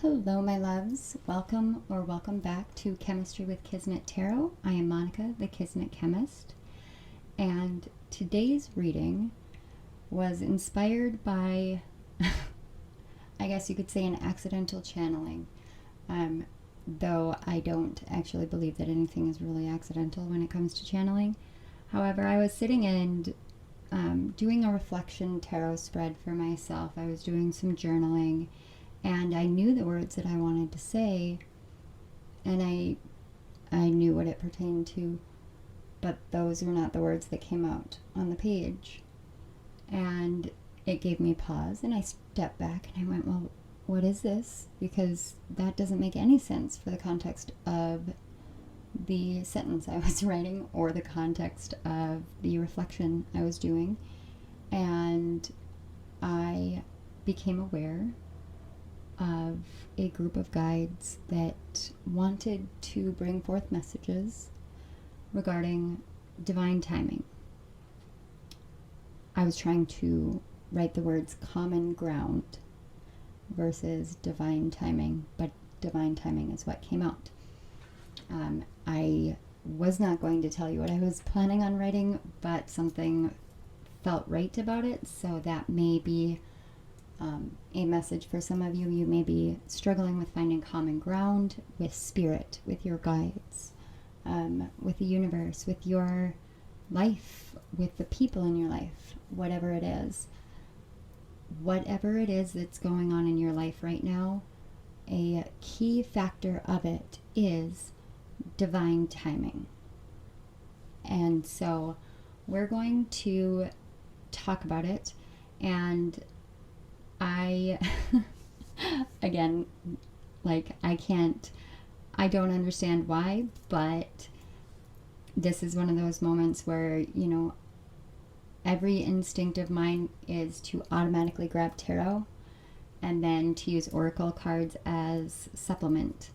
Hello, my loves. Welcome or welcome back to Chemistry with Kismet Tarot. I am Monica, the Kismet Chemist, and today's reading was inspired by, I guess you could say, an accidental channeling, though I don't actually believe that anything is really accidental when it comes to channeling. However, I was sitting and doing a reflection tarot spread for myself. I was doing some journaling, and I knew the words that I wanted to say, and I knew what it pertained to, but those were not the words that came out on the page. And it gave me pause, and I stepped back and I went, well, what is this? Because that doesn't make any sense for the context of the sentence I was writing or the context of the reflection I was doing. And I became aware of a group of guides that wanted to bring forth messages regarding divine timing. I was trying to write the words common ground versus divine timing, but divine timing is what came out. I was not going to tell you what I was planning on writing, but something felt right about it, so that may be a message for some of you. You may be struggling with finding common ground with spirit, with your guides, with the universe, with your life, with the people in your life, whatever it is. Whatever it is that's going on in your life right now, a key factor of it is divine timing. And so we're going to talk about it, and I again, I don't understand why, but this is one of those moments where, you know, every instinct of mine is to automatically grab tarot and then to use oracle cards as supplement.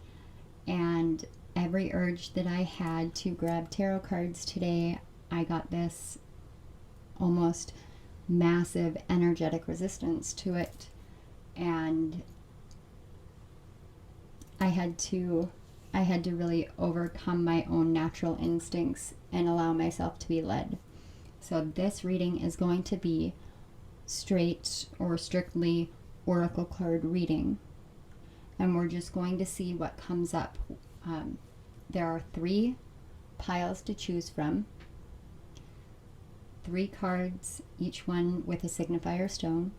And every urge that I had to grab tarot cards today, I got this almost massive energetic resistance to it, and I had to really overcome my own natural instincts and allow myself to be led. So this reading is going to be straight or strictly oracle card reading, and we're just going to see what comes up. There are 3 piles to choose from, 3 cards, each one with a signifier stone,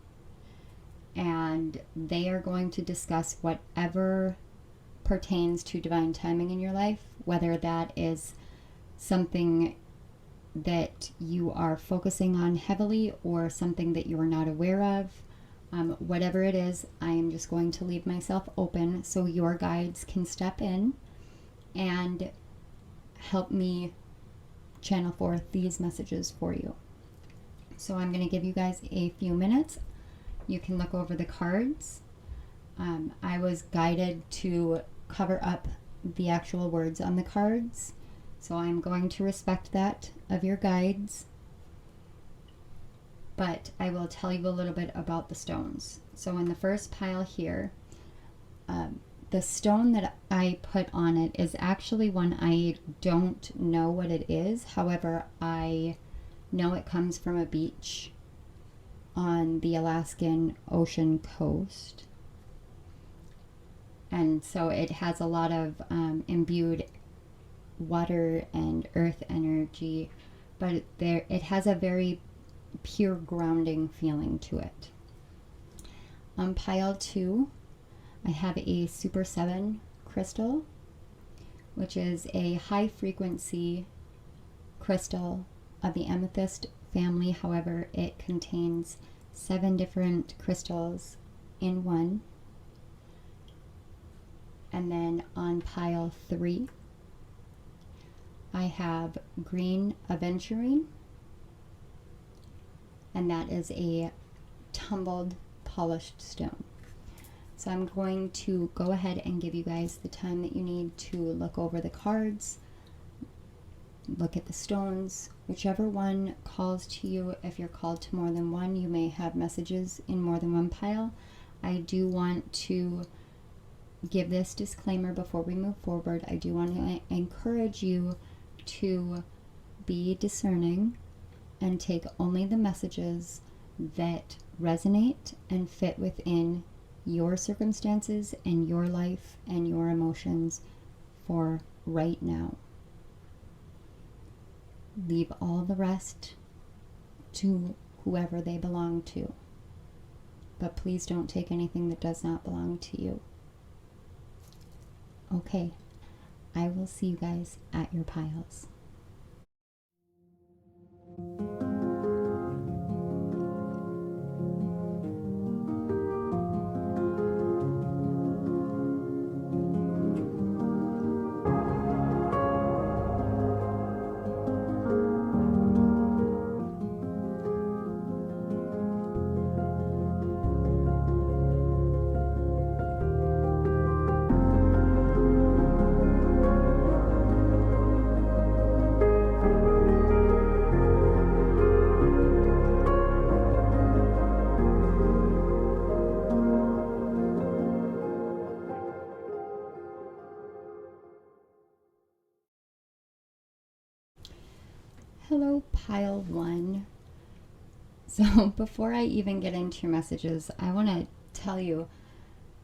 and they are going to discuss whatever pertains to divine timing in your life, whether that is something that you are focusing on heavily or something that you are not aware of. Whatever it is, I am just going to leave myself open so your guides can step in and help me channel forth these messages for you. So I'm going to give you guys a few minutes. You can look over the cards. I was guided to cover up the actual words on the cards, so I'm going to respect that of your guides, but I will tell you a little bit about the stones. So in the first pile here, the stone that I put on it is actually one I don't know what it is. However, I know it comes from a beach on the Alaskan ocean coast. And so it has a lot of imbued water and earth energy, but it has a very pure grounding feeling to it. On pile 2, I have a Super 7 crystal, which is a high frequency crystal of the amethyst family. However, it contains 7 different crystals in one. And then on pile 3, I have green aventurine, and that is a tumbled polished stone. So I'm going to go ahead and give you guys the time that you need to look over the cards, look at the stones, whichever one calls to you. If you're called to more than one, you may have messages in more than one pile. I do want to give this disclaimer before we move forward. I do want to encourage you to be discerning and take only the messages that resonate and fit within your circumstances and your life and your emotions for right now. Leave all the rest to whoever they belong to. But please don't take anything that does not belong to you. Okay, I will see you guys at your piles. Hello, pile one. So before I even get into your messages, I want to tell you,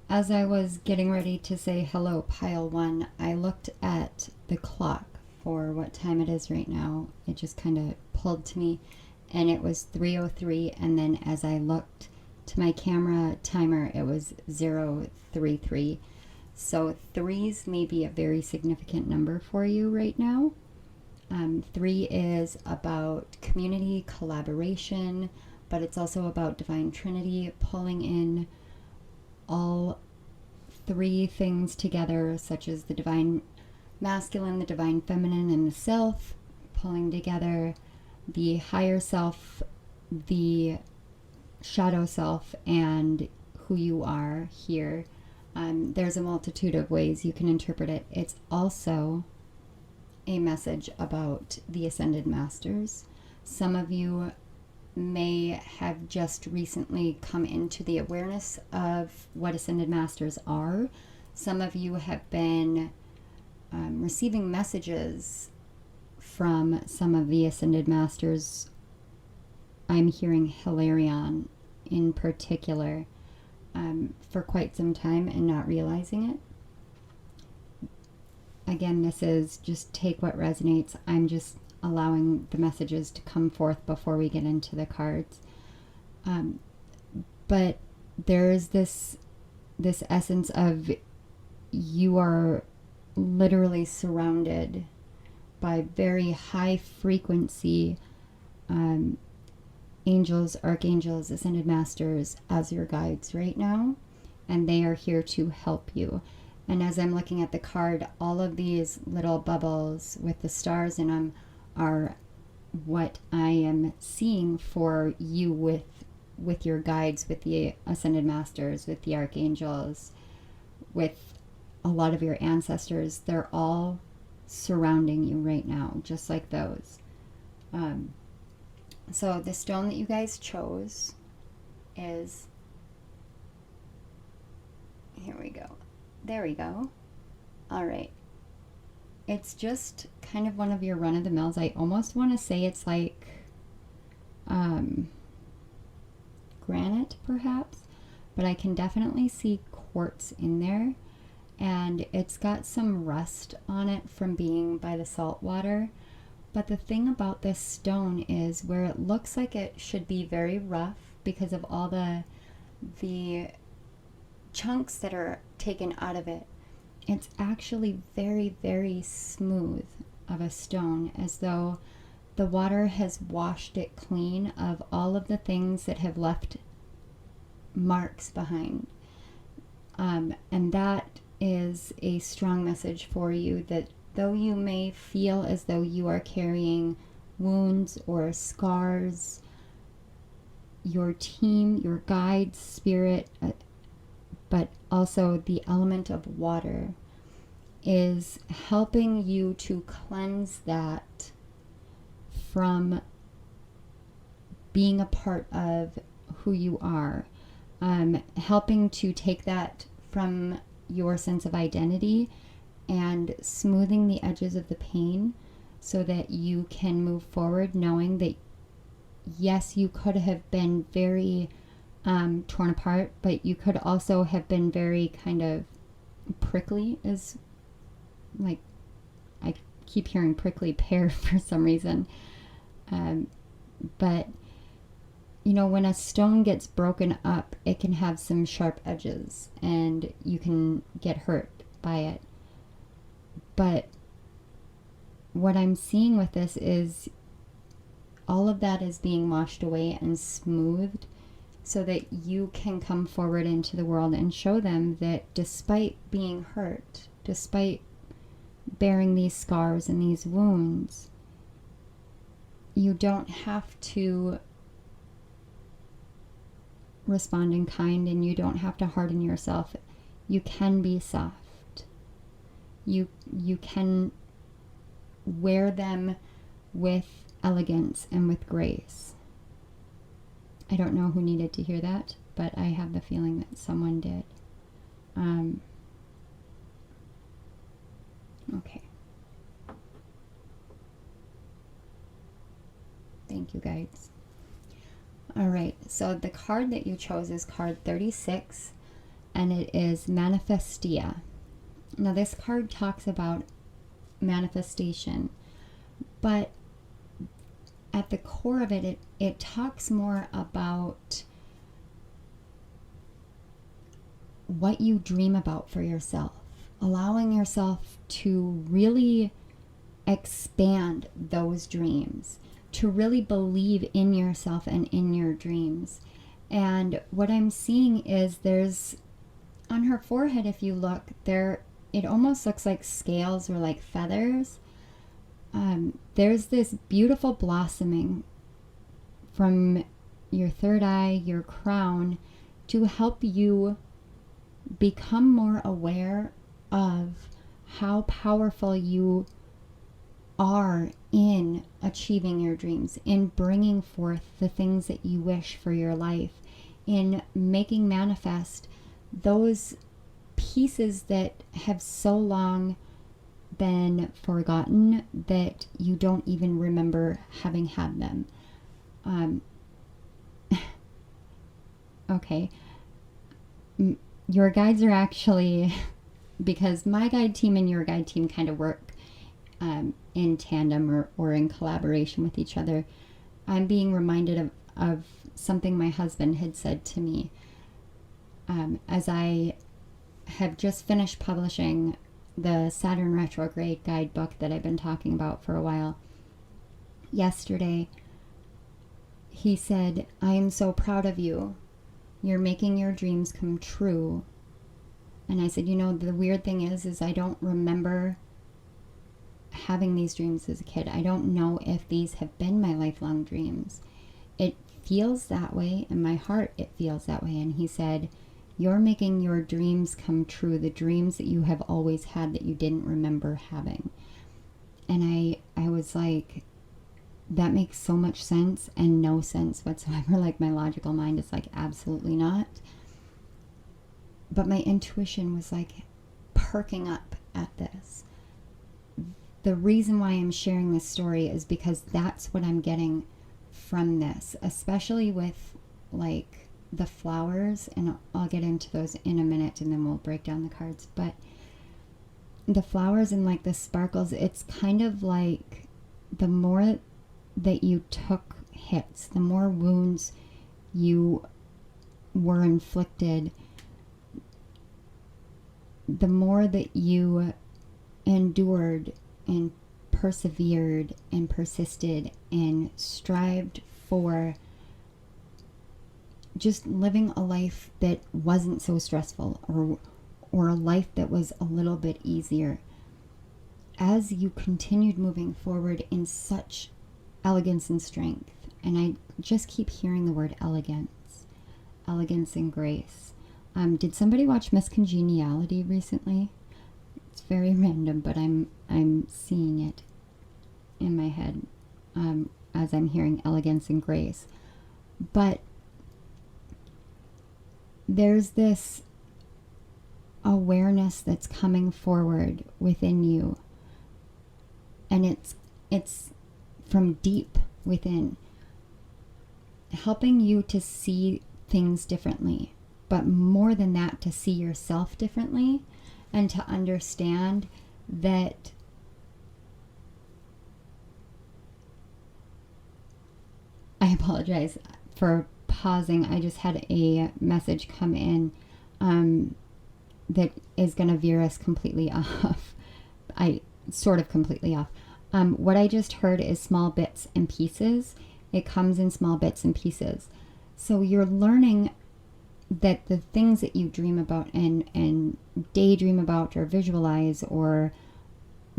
as I was getting ready to say hello, pile one, I looked at the clock for what time it is right now. It just kind of pulled to me, and it was 3:03, and then as I looked to my camera timer, it was 0:33. So threes may be a very significant number for you right now. 3 is about community, collaboration, but it's also about Divine Trinity, pulling in all three things together, such as the Divine Masculine, the Divine Feminine, and the Self, pulling together the higher self, the shadow self, and who you are here. There's a multitude of ways you can interpret it. It's also a message about the Ascended Masters. Some of you may have just recently come into the awareness of what Ascended Masters are. Some of you have been receiving messages from some of the Ascended Masters. I'm hearing Hilarion in particular for quite some time and not realizing it. Again, this is just take what resonates. I'm just allowing the messages to come forth before we get into the cards. But there is this essence of you are literally surrounded by very high frequency angels, archangels, ascended masters as your guides right now, and they are here to help you. And as I'm looking at the card, all of these little bubbles with the stars in them are what I am seeing for you with your guides, with the Ascended Masters, with the Archangels, with a lot of your ancestors. They're all surrounding you right now, just like those. So the stone that you guys chose is, here we go. There we go. All right. It's just kind of one of your run-of-the-mills. I almost want to say it's like granite, perhaps, but I can definitely see quartz in there, and it's got some rust on it from being by the salt water. But the thing about this stone is where it looks like it should be very rough because of all the chunks that are taken out of it, it's actually very, very smooth of a stone, as though the water has washed it clean of all of the things that have left marks behind. And that is a strong message for you, that though you may feel as though you are carrying wounds or scars, your team, your guides, spirit, but also the element of water is helping you to cleanse that from being a part of who you are, helping to take that from your sense of identity and smoothing the edges of the pain so that you can move forward knowing that, yes, you could have been very torn apart, but you could also have been very kind of prickly, is like, I keep hearing prickly pear for some reason. But, you know, when a stone gets broken up, it can have some sharp edges and you can get hurt by it. But what I'm seeing with this is all of that is being washed away and smoothed so that you can come forward into the world and show them that despite being hurt, despite bearing these scars and these wounds, you don't have to respond in kind, and you don't have to harden yourself. You can be soft. You can wear them with elegance and with grace. I don't know who needed to hear that, but I have the feeling that someone did. Okay. Thank you, guys. All right, so the card that you chose is card 36, and it is Manifestia. Now, this card talks about manifestation, but at the core of it, it talks more about what you dream about for yourself, allowing yourself to really expand those dreams, to really believe in yourself and in your dreams. And what I'm seeing is there's, on her forehead, if you look there, it almost looks like scales or like feathers. There's this beautiful blossoming from your third eye, your crown, to help you become more aware of how powerful you are in achieving your dreams, in bringing forth the things that you wish for your life, in making manifest those pieces that have so long been forgotten that you don't even remember having had them. Okay. Your guides are actually, because my guide team and your guide team kind of work in tandem or in collaboration with each other. I'm being reminded of something my husband had said to me as I have just finished publishing the Saturn retrograde guidebook that I've been talking about for a while. Yesterday, he said, "I am so proud of you. You're making your dreams come true." And I said, you know, the weird thing is I don't remember having these dreams as a kid. I don't know if these have been my lifelong dreams. It feels that way. In my heart, it feels that way. And he said, you're making your dreams come true, the dreams that you have always had that you didn't remember having. And I was like, that makes so much sense and no sense whatsoever. Like, my logical mind is like, absolutely not. But my intuition was like perking up at this. The reason why I'm sharing this story is because that's what I'm getting from this, especially with like the flowers, and I'll get into those in a minute and then we'll break down the cards. But the flowers and like the sparkles, it's kind of like the more that you took hits, the more wounds you were inflicted, the more that you endured and persevered and persisted and strived for just living a life that wasn't so stressful, or a life that was a little bit easier. As you continued moving forward in such elegance and strength, and I just keep hearing the word elegance and grace. Did somebody watch Miss Congeniality recently? It's very random, but I'm seeing it in my head as I'm hearing elegance and grace. But there's this awareness that's coming forward within you. And it's from deep within, helping you to see things differently. But more than that, to see yourself differently and to understand that I apologize for pausing. I just had a message come in that is going to veer us completely off. Sort of completely off. What I just heard is small bits and pieces. It comes in small bits and pieces. So you're learning that the things that you dream about and daydream about or visualize or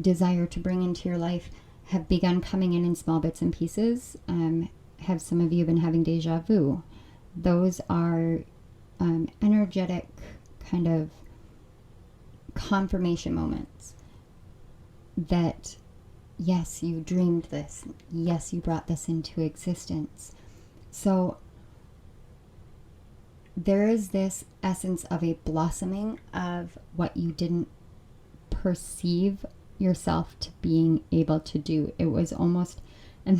desire to bring into your life have begun coming in small bits and pieces. Have some of you been having deja vu? Those are energetic kind of confirmation moments that, yes, you dreamed this. Yes, you brought this into existence. So there is this essence of a blossoming of what you didn't perceive yourself to being able to do. It was almost, and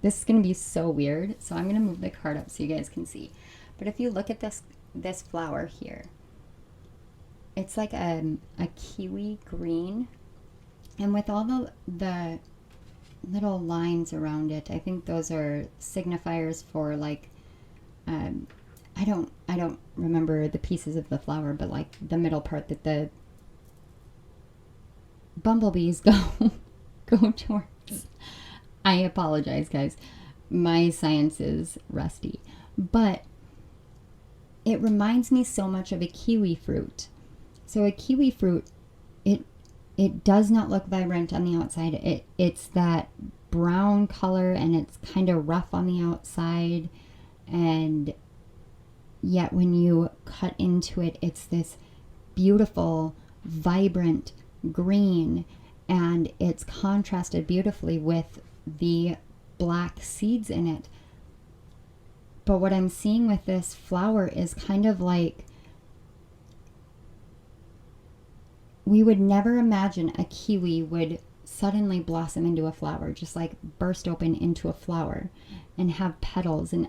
this is going to be so weird, so I'm going to move the card up so you guys can see. But if you look at this flower here, it's like a kiwi green, and with all the little lines around it, I think those are signifiers for like I don't remember the pieces of the flower, but like the middle part that the bumblebees go towards. I apologize, guys. My science is rusty. But it reminds me so much of a kiwi fruit. So a kiwi fruit, it does not look vibrant on the outside. It's that brown color, and it's kind of rough on the outside, and yet when you cut into it, it's this beautiful, vibrant green, and it's contrasted beautifully with the black seeds in it. But what I'm seeing with this flower is kind of like, we would never imagine a kiwi would suddenly blossom into a flower, just like burst open into a flower and have petals, and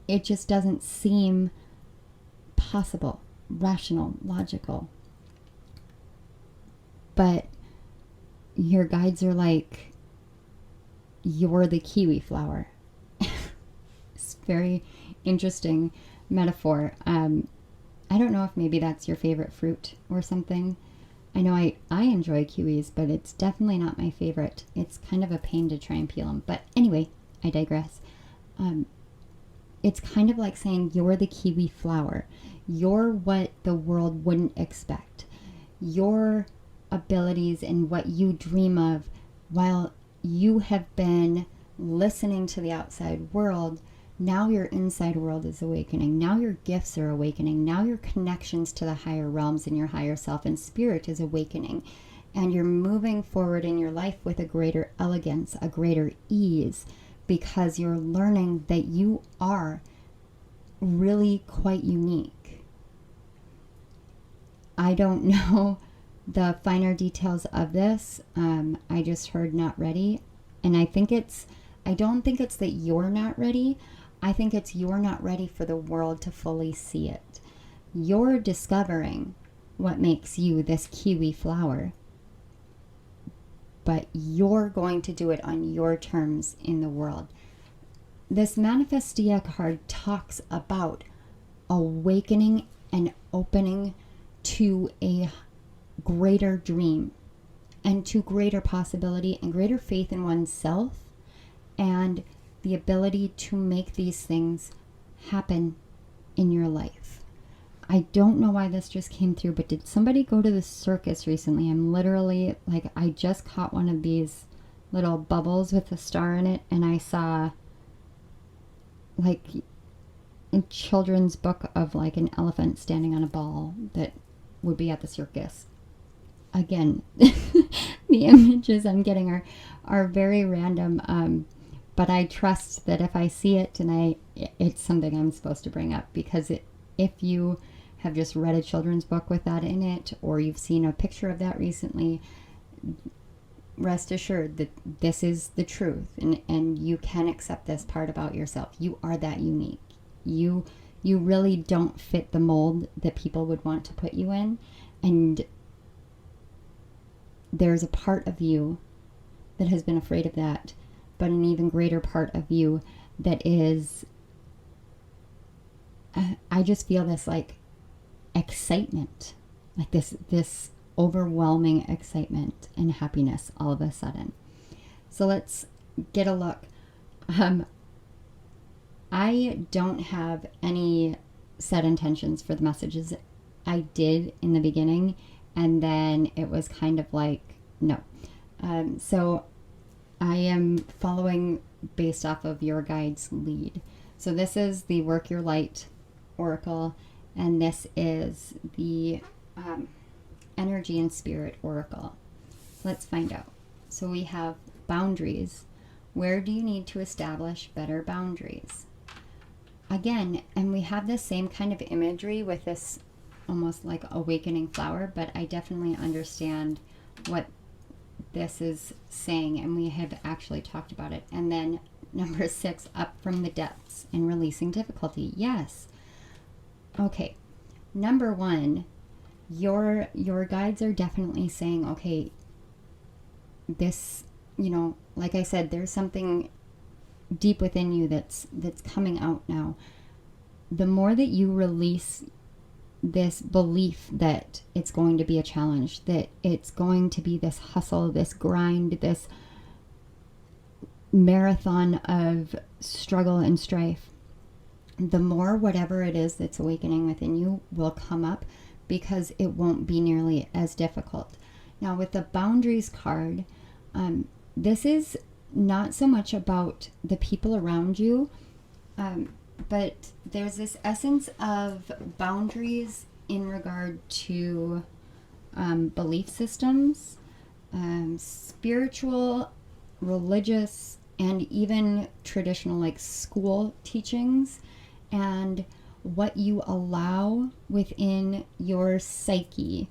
it just doesn't seem possible, rational, logical. But your guides are like, you're the kiwi flower. It's very interesting metaphor. I don't know if maybe that's your favorite fruit or something. I know I enjoy kiwis, but it's definitely not my favorite. It's kind of a pain to try and peel them. But anyway, I digress. It's kind of like saying you're the kiwi flower. You're what the world wouldn't expect. Your abilities and what you dream of, while you have been listening to the outside world, now your inside world is awakening. Now your gifts are awakening. Now your connections to the higher realms and your higher self and spirit is awakening. And you're moving forward in your life with a greater elegance, a greater ease, because you're learning that you are really quite unique. I don't know the finer details of this. I just heard not ready. And I don't think it's that you're not ready. I think it's you're not ready for the world to fully see it. You're discovering what makes you this kiwi flower, but you're going to do it on your terms in the world. This Manifestia card talks about awakening and opening to a greater dream and to greater possibility and greater faith in oneself and the ability to make these things happen in your life. I don't know why this just came through, but did somebody go to the circus recently? I'm literally like, I just caught one of these little bubbles with a star in it, and I saw like a children's book of like an elephant standing on a ball that would be at the circus. Again, the images I'm getting are very random, but I trust that if I see it and it's something I'm supposed to bring up, because if you have just read a children's book with that in it, or you've seen a picture of that recently, rest assured that this is the truth, and you can accept this part about yourself. You are that unique. You really don't fit the mold that people would want to put you in, and there's a part of you that has been afraid of that, but an even greater part of you that is, I just feel this like excitement, like this overwhelming excitement and happiness all of a sudden. So let's get a look. I don't have any set intentions for the messages. I did in the beginning, and then it was kind of like, no. So I am following based off of your guide's lead. So this is the Work Your Light Oracle, and this is the Energy and Spirit Oracle. Let's find out. So we have boundaries. Where do you need to establish better boundaries? Again, and we have the same kind of imagery with this almost like awakening flower, but I definitely understand what this is saying, and we have actually talked about it. And then number 6, up from the depths and releasing difficulty. Yes. Okay. Number 1, your guides are definitely saying, okay, this, you know, like I said, there's something deep within you that's coming out now. The more that you release this belief that it's going to be a challenge, that it's going to be this hustle, this grind, this marathon of struggle and strife, the more whatever it is that's awakening within you will come up, because it won't be nearly as difficult. Now with the boundaries card, this is not so much about the people around you, but there's this essence of boundaries in regard to belief systems, spiritual, religious, and even traditional like school teachings, and what you allow within your psyche.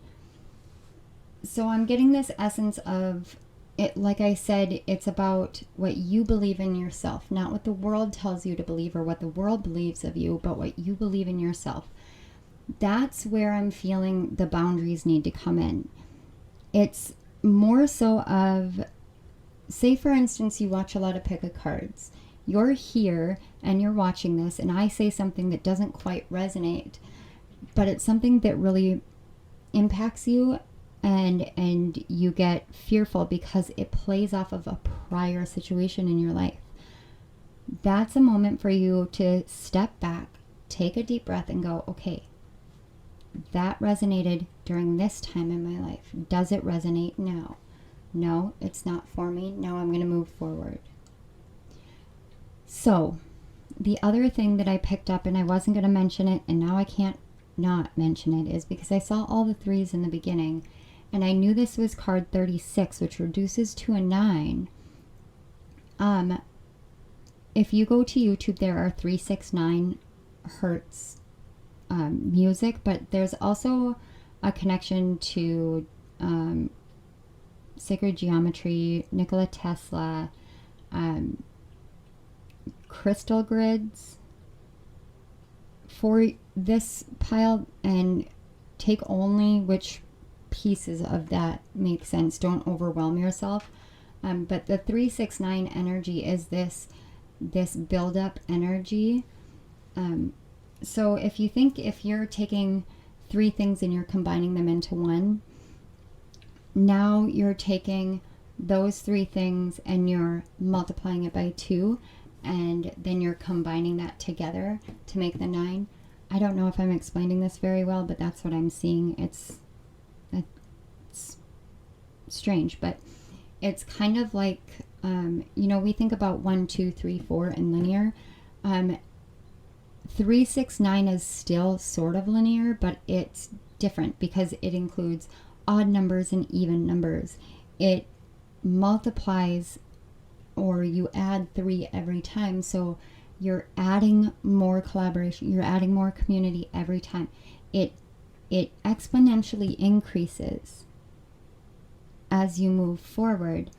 So I'm getting this essence of it, like I said, it's about what you believe in yourself, not what the world tells you to believe or what the world believes of you, but what you believe in yourself. That's where I'm feeling the boundaries need to come in. It's more so of, say for instance, you watch a lot of pick a cards. You're here and you're watching this, and I say something that doesn't quite resonate, but it's something that really impacts you, and you get fearful because it plays off of a prior situation in your life. That's a moment for you to step back, take a deep breath, and go, okay, that resonated during this time in my life. Does it resonate now? No, it's not for me. Now I'm going to move forward. So the other thing that I picked up, and I wasn't going to mention it, and now I can't not mention it, is because I saw all the 3s in the beginning, and I knew this was card 36, which reduces to a 9. If you go to YouTube, there are 369 hertz music, but there's also a connection to sacred geometry, Nikola Tesla, crystal grids for this pile, and take only which pieces of that make sense. Don't overwhelm yourself. But the 369 energy is this build-up energy. So if you think, if you're taking 3 things and you're combining them into one, now you're taking those 3 things and you're multiplying it by 2, and then you're combining that together to make the 9. I don't know if I'm explaining this very well, but that's what I'm seeing. It's strange, but it's kind of like, you know, we think about 1, 2, 3, 4 in linear. 369 is still sort of linear, but it's different because it includes odd numbers and even numbers. It multiplies, or you add 3 every time. So you're adding more collaboration, you're adding more community every time. It exponentially increases as you move forward,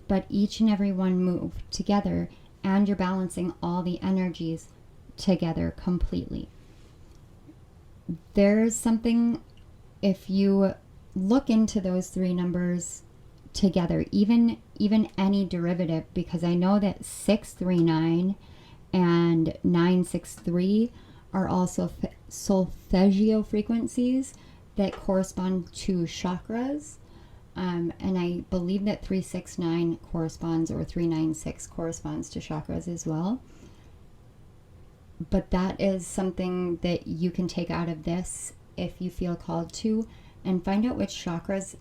but each and every one move together, and you're balancing all the energies together completely. There's something, if you look into those three numbers together, even any derivative, because I know that 639 and 963 are also solfeggio frequencies that correspond to chakras. And I believe that 369 corresponds, or 396 corresponds to chakras as well. But that is something that you can take out of this if you feel called to, and find out which chakras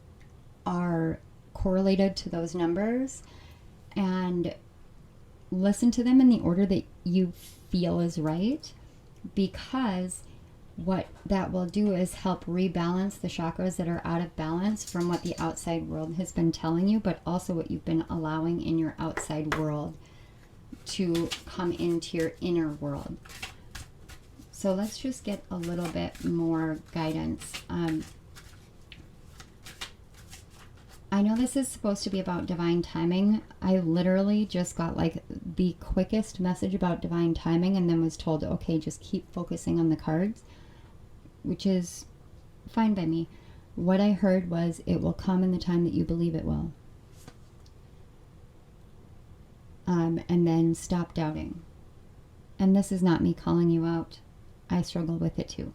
are correlated to those numbers, and listen to them in the order that you feel is right, because what that will do is help rebalance the chakras that are out of balance from what the outside world has been telling you, but also what you've been allowing in your outside world to come into your inner world. So let's just get a little bit more guidance. I know this is supposed to be about divine timing. I literally just got like the quickest message about divine timing, and then was told, okay, just keep focusing on the cards, which is fine by me. What I heard was, it will come in the time that you believe it will. And then stop doubting. And this is not me calling you out. I struggle with it too.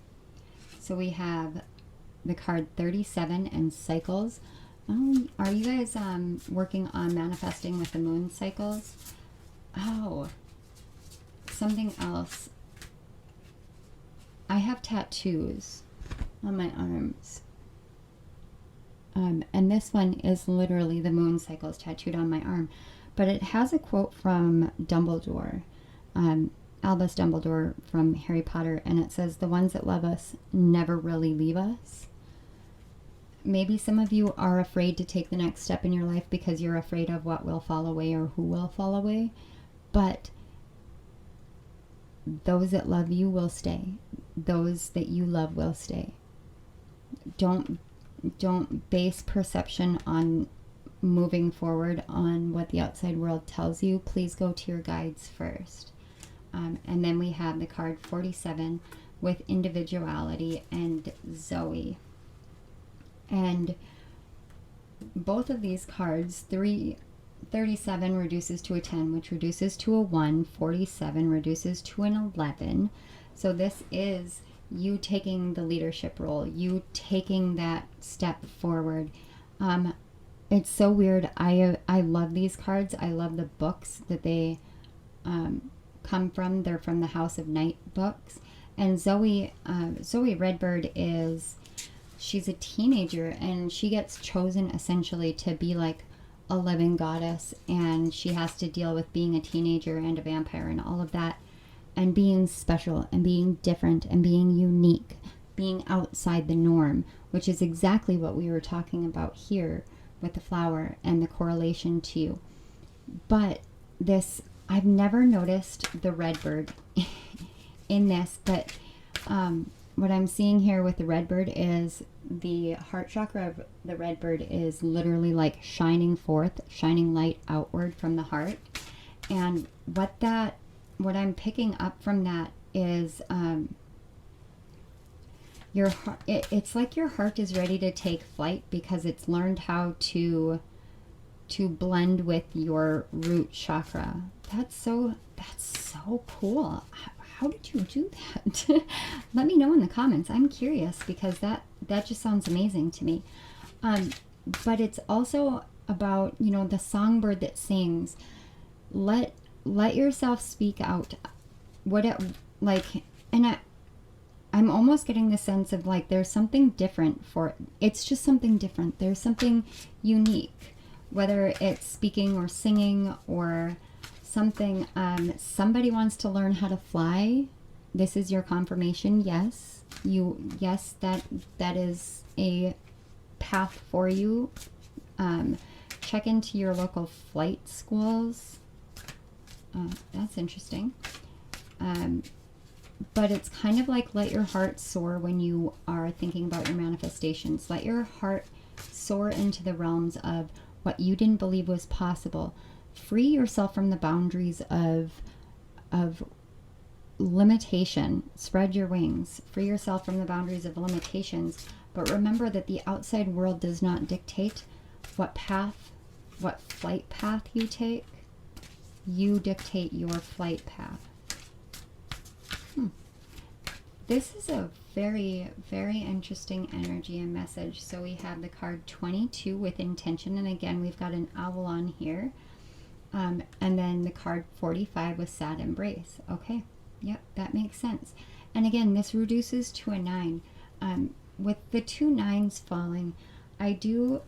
So we have the card 37 and cycles. Are you guys working on manifesting with the moon cycles? Oh, something else. I have tattoos on my arms. And this one is literally the moon cycles tattooed on my arm. But it has a quote from Dumbledore, Albus Dumbledore from Harry Potter, and it says, "The ones that love us never really leave us." Maybe some of you are afraid to take the next step in your life because you're afraid of what will fall away or who will fall away. But those that love you will stay. Those that you love will stay. Don't base perception on moving forward on what the outside world tells you. Please go to your guides first. And then we have the card 47 with individuality and Zoe. And both of these cards, 37 reduces to a 10, which reduces to a 1. 47 reduces to an 11. So this is you taking the leadership role, you taking that step forward. It's so weird. I love these cards. I love the books that they come from. They're from the House of Night books. And Zoe Redbird she's a teenager, and she gets chosen essentially to be like a living goddess, and she has to deal with being a teenager and a vampire and all of that, and being special and being different and being unique, being outside the norm, which is exactly what we were talking about here with the flower and the correlation to you. But this, I've never noticed the redbird in this, but what I'm seeing here with the redbird is the heart chakra of the redbird is literally like shining forth, shining light outward from the heart. And what I'm picking up from that is your heart, it's like your heart is ready to take flight because it's learned how to blend with your root chakra. That's so cool. How did you do that? Let me know in the comments. I'm curious because that just sounds amazing to me. But it's also about, the songbird that sings. Let yourself speak out. I'm almost getting the sense of like there's something different it's just something different. There's something unique, whether it's speaking or singing or something. Somebody wants to learn how to fly. This is your confirmation. Yes, that is a path for you. Check into your local flight schools. That's interesting. But it's kind of like let your heart soar when you are thinking about your manifestations. Let your heart soar into the realms of what you didn't believe was possible. Free yourself from the boundaries of limitation. Spread your wings. Free yourself from the boundaries of limitations. But remember that the outside world does not dictate what flight path you take. You dictate your flight path. This is a very, very interesting energy and message. So we have the card 22 with intention. And again, we've got an owl on here. And then the card 45 with sad embrace. Okay. Yep, that makes sense. And again, this reduces to a 9. With the 2 9s falling, I do...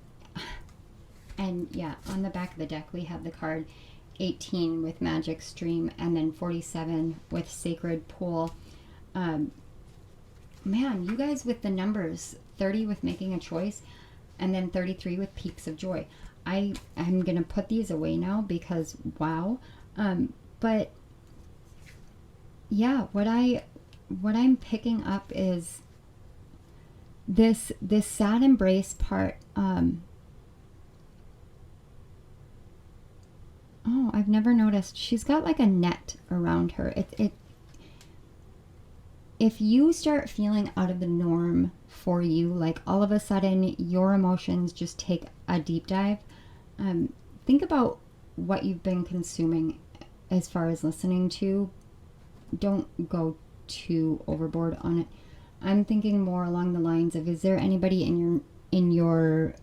And yeah, on the back of the deck, we have the card 18 with magic stream. And then 47 with sacred pool. Man, you guys with the numbers, 30 with making a choice, and then 33 with peaks of joy. I'm going to put these away now because, wow. But, yeah, what I'm picking up is this sad embrace part. Oh, I've never noticed. She's got like a net around her. If you start feeling out of the norm for you, like all of a sudden your emotions just take a deep dive, think about what you've been consuming as far as listening to. Don't go too overboard on it. I'm thinking more along the lines of, is there anybody in your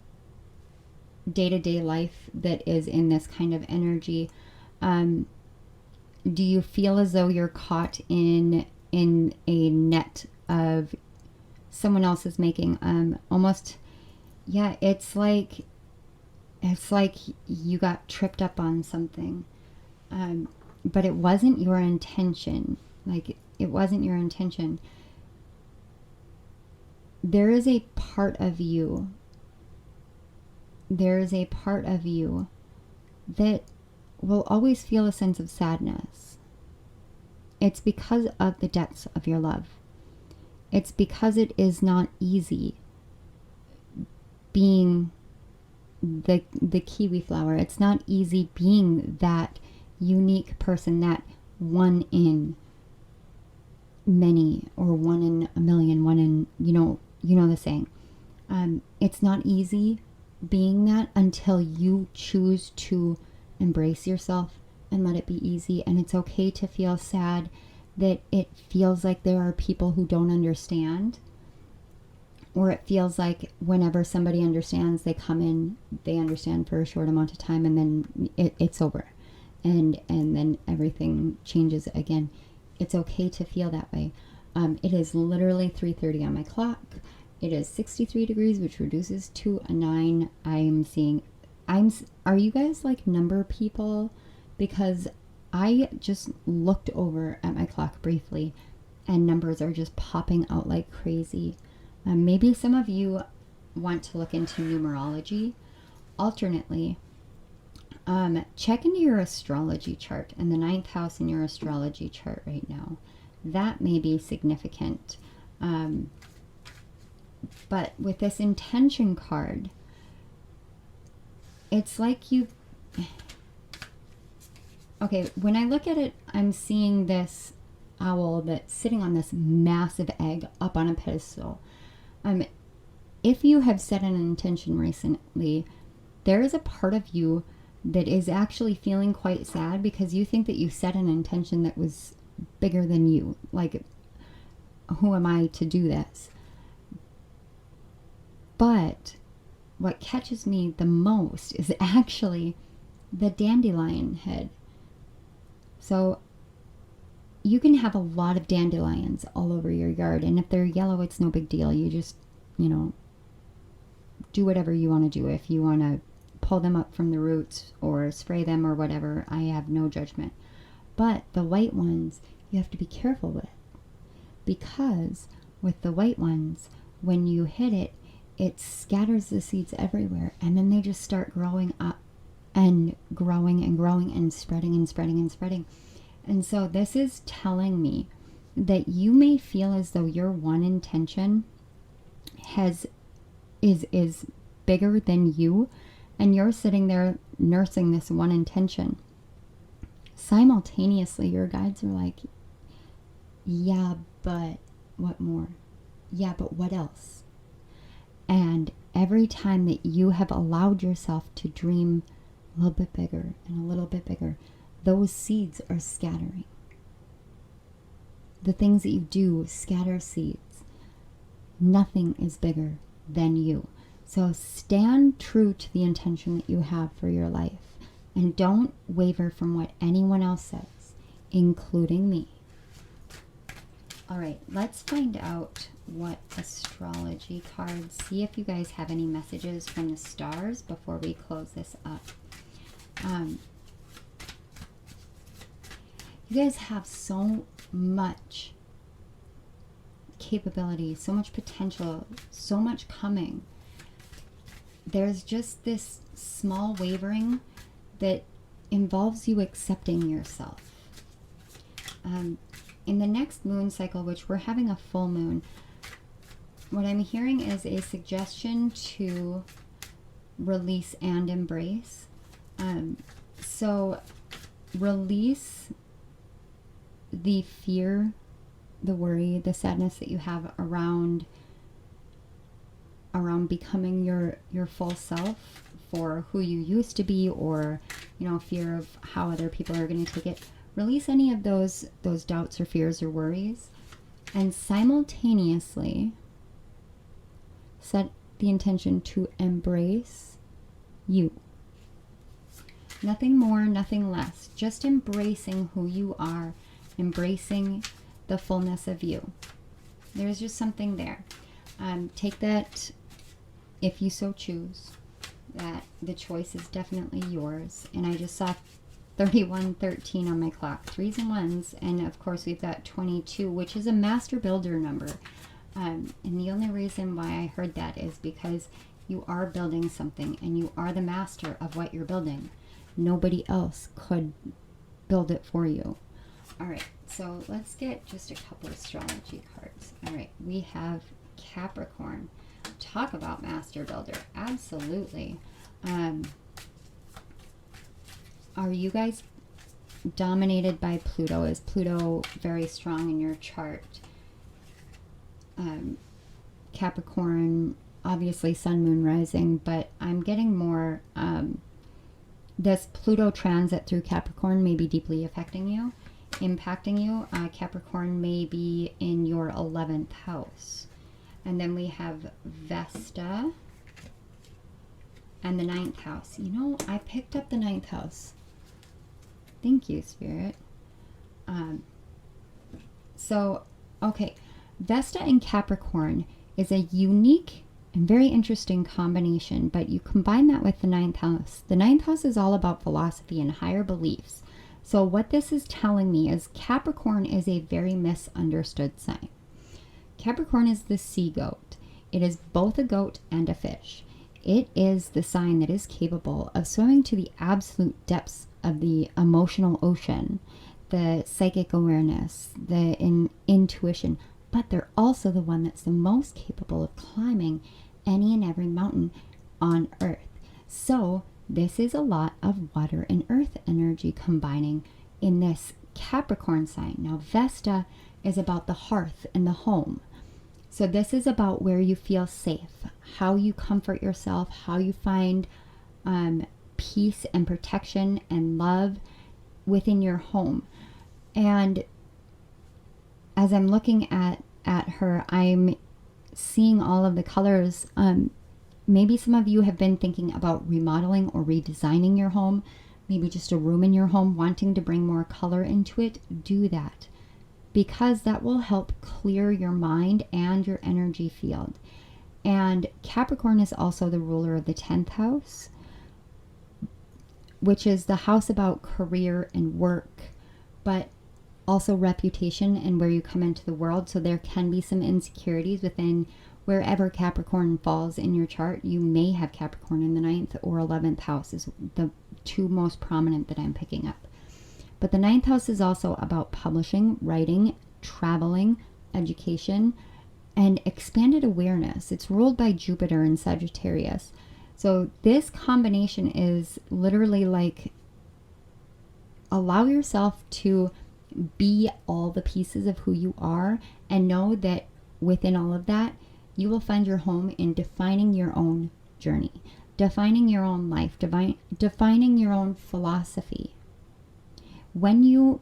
day-to-day life that is in this kind of energy? Do you feel as though you're caught in a net of someone else is making almost, yeah, it's like you got tripped up on something, but it wasn't your intention. Like, it wasn't your intention. There is a part of you that will always feel a sense of sadness. It's because of the depths of your love. It's because it is not easy being the kiwi flower. It's not easy being that unique person, that one in many, or one in a million, one in, you know the saying. It's not easy being that until you choose to embrace yourself and let it be easy. And it's okay to feel sad, that it feels like there are people who don't understand, or it feels like whenever somebody understands, they come in, they understand for a short amount of time, and then it's over, and then everything changes again. It's okay to feel that way. It is literally 3:30 on my clock. It is 63 degrees, which reduces to a 9. Are you guys like number people? Because I just looked over at my clock briefly, and numbers are just popping out like crazy. Maybe some of you want to look into numerology. Alternately, check into your astrology chart and the 9th house in your astrology chart right now. That may be significant. But with this intention card, it's like you... Okay, when I look at it, I'm seeing this owl that's sitting on this massive egg up on a pedestal. If you have set an intention recently, there is a part of you that is actually feeling quite sad because you think that you set an intention that was bigger than you. Like, who am I to do this? But what catches me the most is actually the dandelion head. So you can have a lot of dandelions all over your yard, and if they're yellow, it's no big deal. You just, do whatever you want to do. If you want to pull them up from the roots or spray them or whatever, I have no judgment. But the white ones, you have to be careful with, because with the white ones, when you hit it, it scatters the seeds everywhere, and then they just start growing up and growing and growing and spreading and spreading and spreading. And so this is telling me that you may feel as though your one intention is bigger than you, and you're sitting there nursing this one intention. Simultaneously, your guides are like, yeah, but what more? Yeah, but what else? And every time that you have allowed yourself to dream a little bit bigger and a little bit bigger, those seeds are scattering. The things that you do scatter seeds. Nothing is bigger than you. So stand true to the intention that you have for your life, and don't waver from what anyone else says, including me. All right, let's find out what astrology cards, see if you guys have any messages from the stars before we close this up. You guys have so much capability, so much potential, so much coming. There's just this small wavering that involves you accepting yourself. In the next moon cycle, which we're having a full moon, what I'm hearing is a suggestion to release and embrace. So release the fear, the worry, the sadness that you have around becoming your full self for who you used to be, or fear of how other people are going to take it. Release any of those doubts or fears or worries, and simultaneously set the intention to embrace you. Nothing more, nothing less. Just embracing who you are, embracing the fullness of you. There's just something there. Take that if you so choose. That the choice is definitely yours. And I just saw 3113 on my clock, 3s and 1s, and of course we've got 22, which is a master builder number. And the only reason why I heard that is because you are building something, and you are the master of what you're building. Nobody else could build it for you. All right, so let's get just a couple astrology cards. All right, we have Capricorn. Talk about master builder. Absolutely. Are you guys dominated by Pluto? Is Pluto very strong in your chart? Capricorn, obviously sun, moon, rising, but I'm getting more, this Pluto transit through Capricorn may be deeply affecting you, impacting you. Capricorn may be in your 11th house. And then we have Vesta and the 9th house. I picked up the 9th house. Thank you, Spirit. Okay. Vesta and Capricorn is a unique and very interesting combination, but you combine that with the 9th house. The 9th house is all about philosophy and higher beliefs. So what this is telling me is Capricorn is a very misunderstood sign. Capricorn is the sea goat. It is both a goat and a fish. It is the sign that is capable of swimming to the absolute depths of the emotional ocean, the psychic awareness, the intuition, but they're also the one that's the most capable of climbing any and every mountain on Earth. So this is a lot of water and earth energy combining in this Capricorn sign. Now Vesta is about the hearth and the home. So this is about where you feel safe, how you comfort yourself, how you find peace and protection and love within your home. And as I'm looking at her, I'm seeing all of the colors. Maybe some of you have been thinking about remodeling or redesigning your home, maybe just a room in your home, wanting to bring more color into it. Do that, because that will help clear your mind and your energy field. And Capricorn is also the ruler of the 10th house, which is the house about career and work, but also reputation and where you come into the world. So there can be some insecurities within wherever Capricorn falls in your chart. You may have Capricorn in the 9th or 11th house is the two most prominent that I'm picking up. But the ninth house is also about publishing, writing, traveling, education, and expanded awareness. It's ruled by Jupiter in Sagittarius. So this combination is literally like, allow yourself to be all the pieces of who you are, and know that within all of that, you will find your home in defining your own journey, defining your own life, defining your own philosophy. When you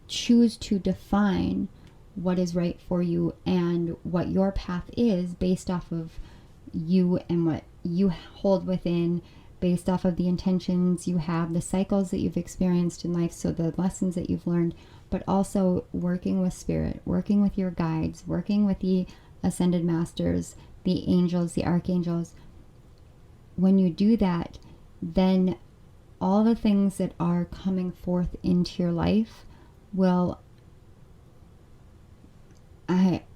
choose to define what is right for you and what your path is based off of you and what you hold within, based off of the intentions you have, the cycles that you've experienced in life, so the lessons that you've learned, but also working with spirit, working with your guides, working with the ascended masters, the angels, the archangels. When you do that, then all the things that are coming forth into your life will,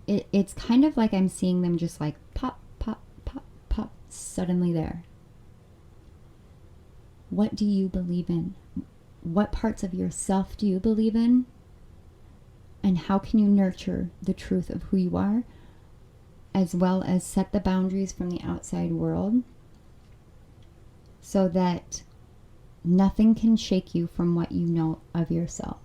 it's kind of like I'm seeing them just like pop, pop, pop, pop, suddenly there. What do you believe in? What parts of yourself do you believe in? And how can you nurture the truth of who you are, as well as set the boundaries from the outside world, so that nothing can shake you from what you know of yourself.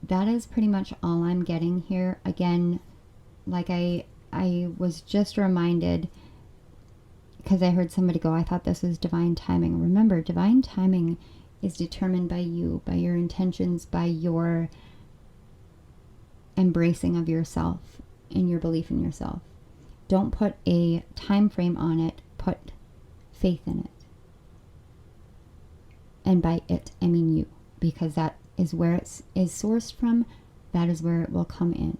That is pretty much all I'm getting here. Again, like I was just reminded, because I heard somebody go, I thought this was divine timing. Remember, divine timing is determined by you, by your intentions, by your embracing of yourself and your belief in yourself. Don't put a time frame on it, put faith in it. And by it, I mean you, because that is where it is sourced from. That is where it will come in.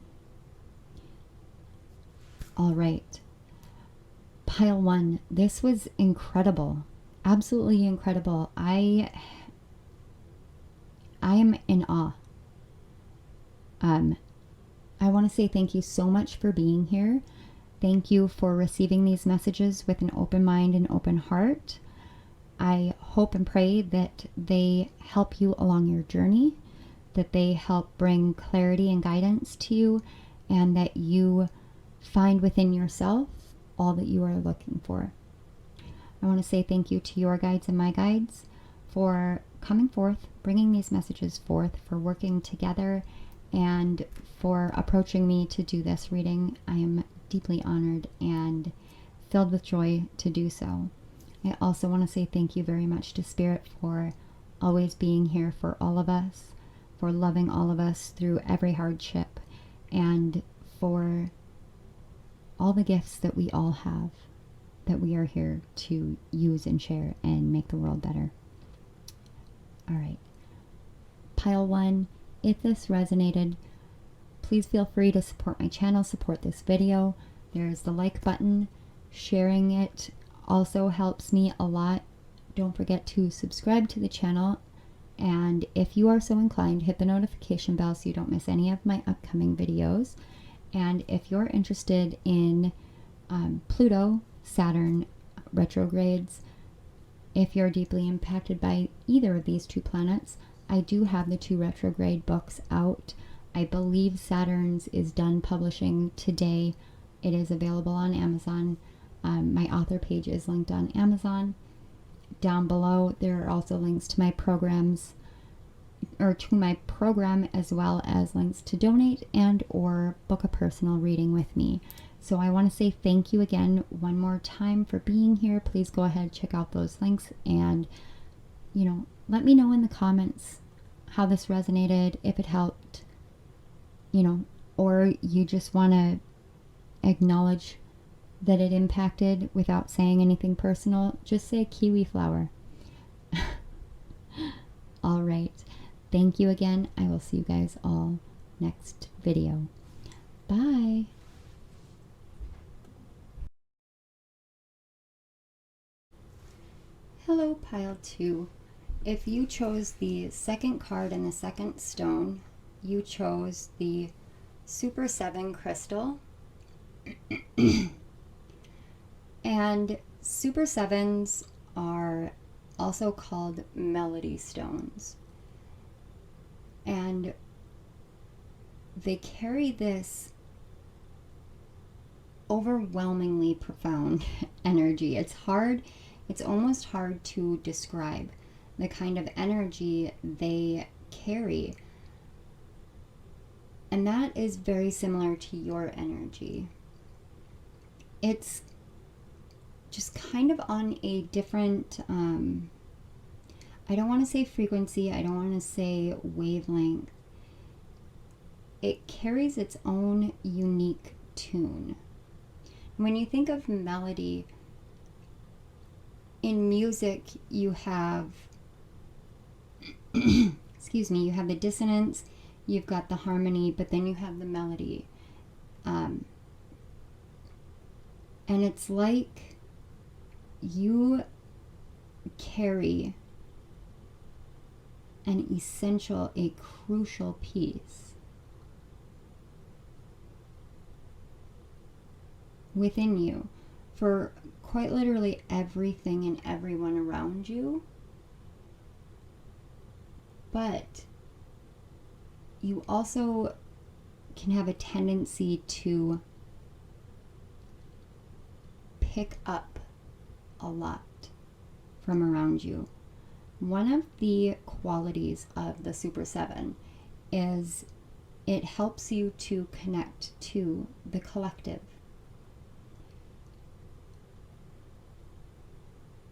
All right. Pile 1. This was incredible. Absolutely incredible. I am in awe. I want to say thank you so much for being here. Thank you for receiving these messages with an open mind and open heart. I hope and pray that they help you along your journey, that they help bring clarity and guidance to you, and that you find within yourself all that you are looking for. I want to say thank you to your guides and my guides for coming forth, bringing these messages forth, for working together, and for approaching me to do this reading. I am deeply honored and filled with joy to do so. I also want to say thank you very much to Spirit for always being here for all of us, for loving all of us through every hardship, and for all the gifts that we all have, that we are here to use and share and make the world better. All right. Pile 1, if this resonated, please feel free to support my channel, support this video. There's the like button. Sharing it also helps me a lot. Don't forget to subscribe to the channel, and if you are so inclined, hit the notification bell so you don't miss any of my upcoming videos. And if you're interested in Pluto, Saturn retrogrades, if you're deeply impacted by either of these two planets, I do have the 2 retrograde books out. I believe Saturn's is done publishing today. It is available on Amazon. My author page is linked on Amazon. Down below, there are also links to my programs, or to my program, as well as links to donate and or book a personal reading with me. So I want to say thank you again one more time for being here. Please go ahead, check out those links, and let me know in the comments how this resonated, if it helped, or you just want to acknowledge that it impacted without saying anything personal. Just say kiwi flower. All right. Thank you again. I will see you guys all next video. Bye. Hello, pile 2. If you chose the second card in the second stone, you chose the Super 7 crystal. And Super 7s are also called melody stones. And they carry this overwhelmingly profound energy. It's almost hard to describe the kind of energy they carry. And that is very similar to your energy. It's just kind of on a different, I don't want to say frequency, I don't want to say wavelength. It carries its own unique tune. When you think of melody, in music you have, excuse me, you have the dissonance, you've got the harmony, but then you have the melody. And it's like you carry an essential, a crucial piece within you for quite literally everything and everyone around you. But you also can have a tendency to pick up a lot from around you. One of the qualities of the Super 7 is it helps you to connect to the collective.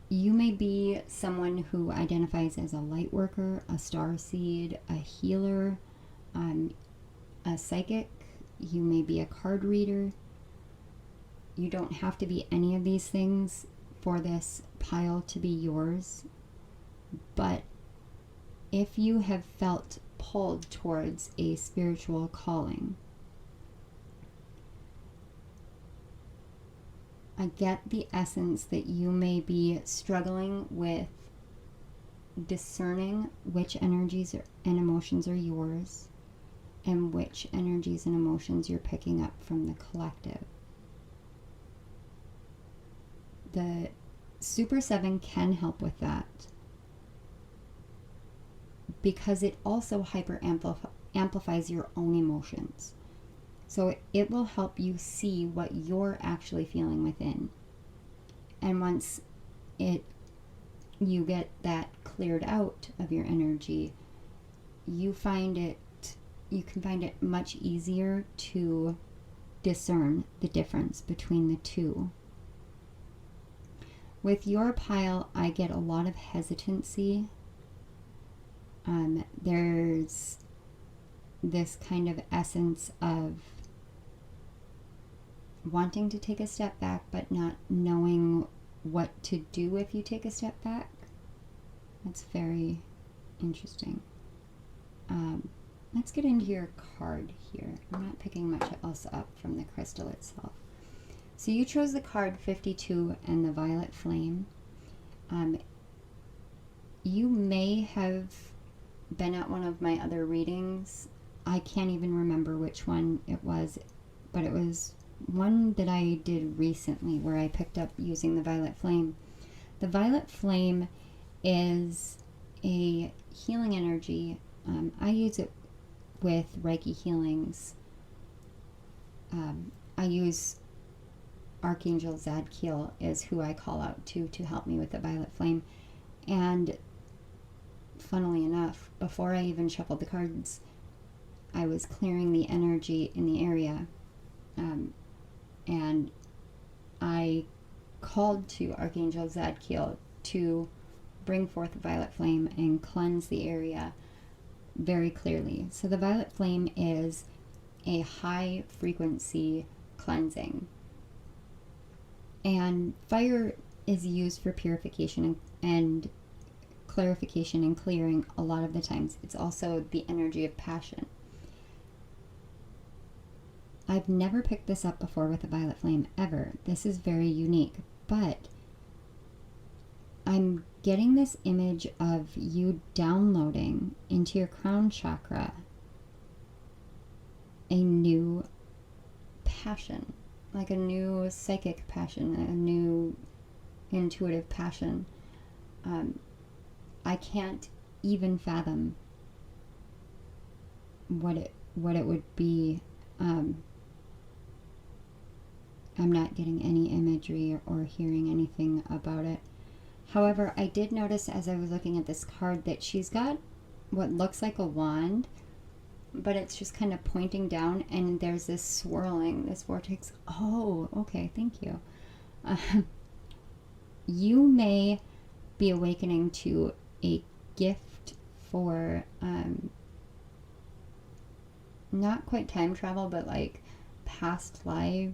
You may be someone who identifies as a light worker, a starseed, a healer, a psychic. You may be a card reader. You don't have to be any of these things for this pile to be yours. But if you have felt pulled towards a spiritual calling, I get the essence that you may be struggling with discerning which energies and emotions are yours and which energies and emotions you're picking up from the collective. The Super 7 can help with that because it also amplifies your own emotions. So it will help you see what you're actually feeling within. And once you get that cleared out of your energy, you can find it much easier to discern the difference between the two. With your pile, I get a lot of hesitancy. There's this kind of essence of wanting to take a step back, but not knowing what to do if you take a step back. That's very interesting. Let's get into your card here. I'm not picking much else up from the crystal itself. So you chose the card 52 and the violet flame. You may have been at one of my other readings. I can't even remember which one it was, but it was one that I did recently where I picked up using the violet flame. The violet flame is a healing energy. I use it with Reiki healings. I use Archangel Zadkiel is who I call out to help me with the violet flame. And funnily enough, before I even shuffled the cards, I was clearing the energy in the area. And I called to Archangel Zadkiel to bring forth the violet flame and cleanse the area very clearly. So the violet flame is a high frequency cleansing. And fire is used for purification and clarification and clearing a lot of the times. It's also the energy of passion. I've never picked this up before with the violet flame ever. This is very unique, but I'm getting this image of you downloading into your crown chakra a new passion, like a new psychic passion, a new intuitive passion. I can't even fathom what it would be. I'm not getting any imagery or hearing anything about it. However, I did notice as I was looking at this card that she's got what looks like a wand, but it's just kind of pointing down, and there's this swirling, this vortex. Oh, okay, thank you. You may be awakening to a gift for not quite time travel, but like past life,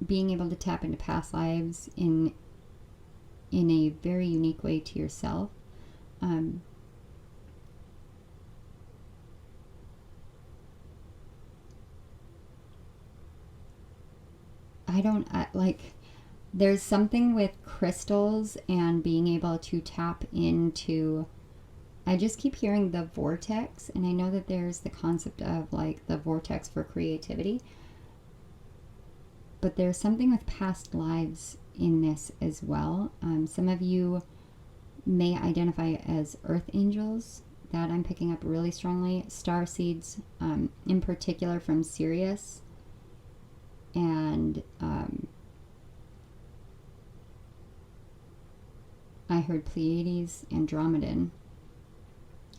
being able to tap into past lives in a very unique way to yourself. There's something with crystals and being able to tap into, I just keep hearing the vortex, and I know that there's the concept of like the vortex for creativity, but there's something with past lives in this as well. Some of you may identify as earth angels, that I'm picking up really strongly. Star seeds, in particular from Sirius, and I heard Pleiades, Andromedan.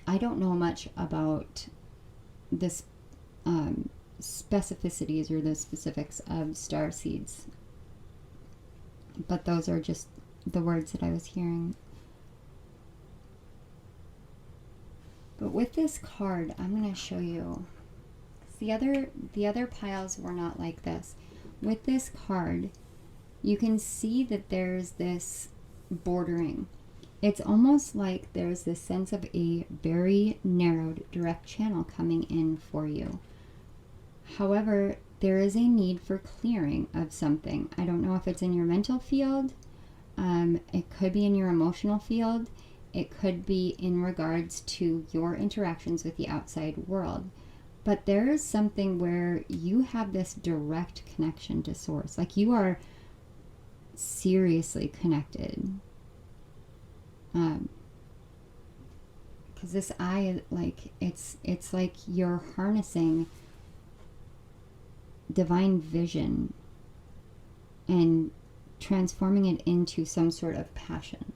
I don't know much about this specificities or the specifics of star seeds, but those are just the words that I was hearing. But with this card, I'm going to show you. The other piles were not like this. With this card, you can see that there's this bordering. It's almost like there's this sense of a very narrowed direct channel coming in for you. However, there is a need for clearing of something. I don't know if it's in your mental field. It could be in your emotional field. It could be in regards to your interactions with the outside world. But there is something where you have this direct connection to source. Like you are seriously connected. Because this eye, like, it's like you're harnessing divine vision and transforming it into some sort of passion.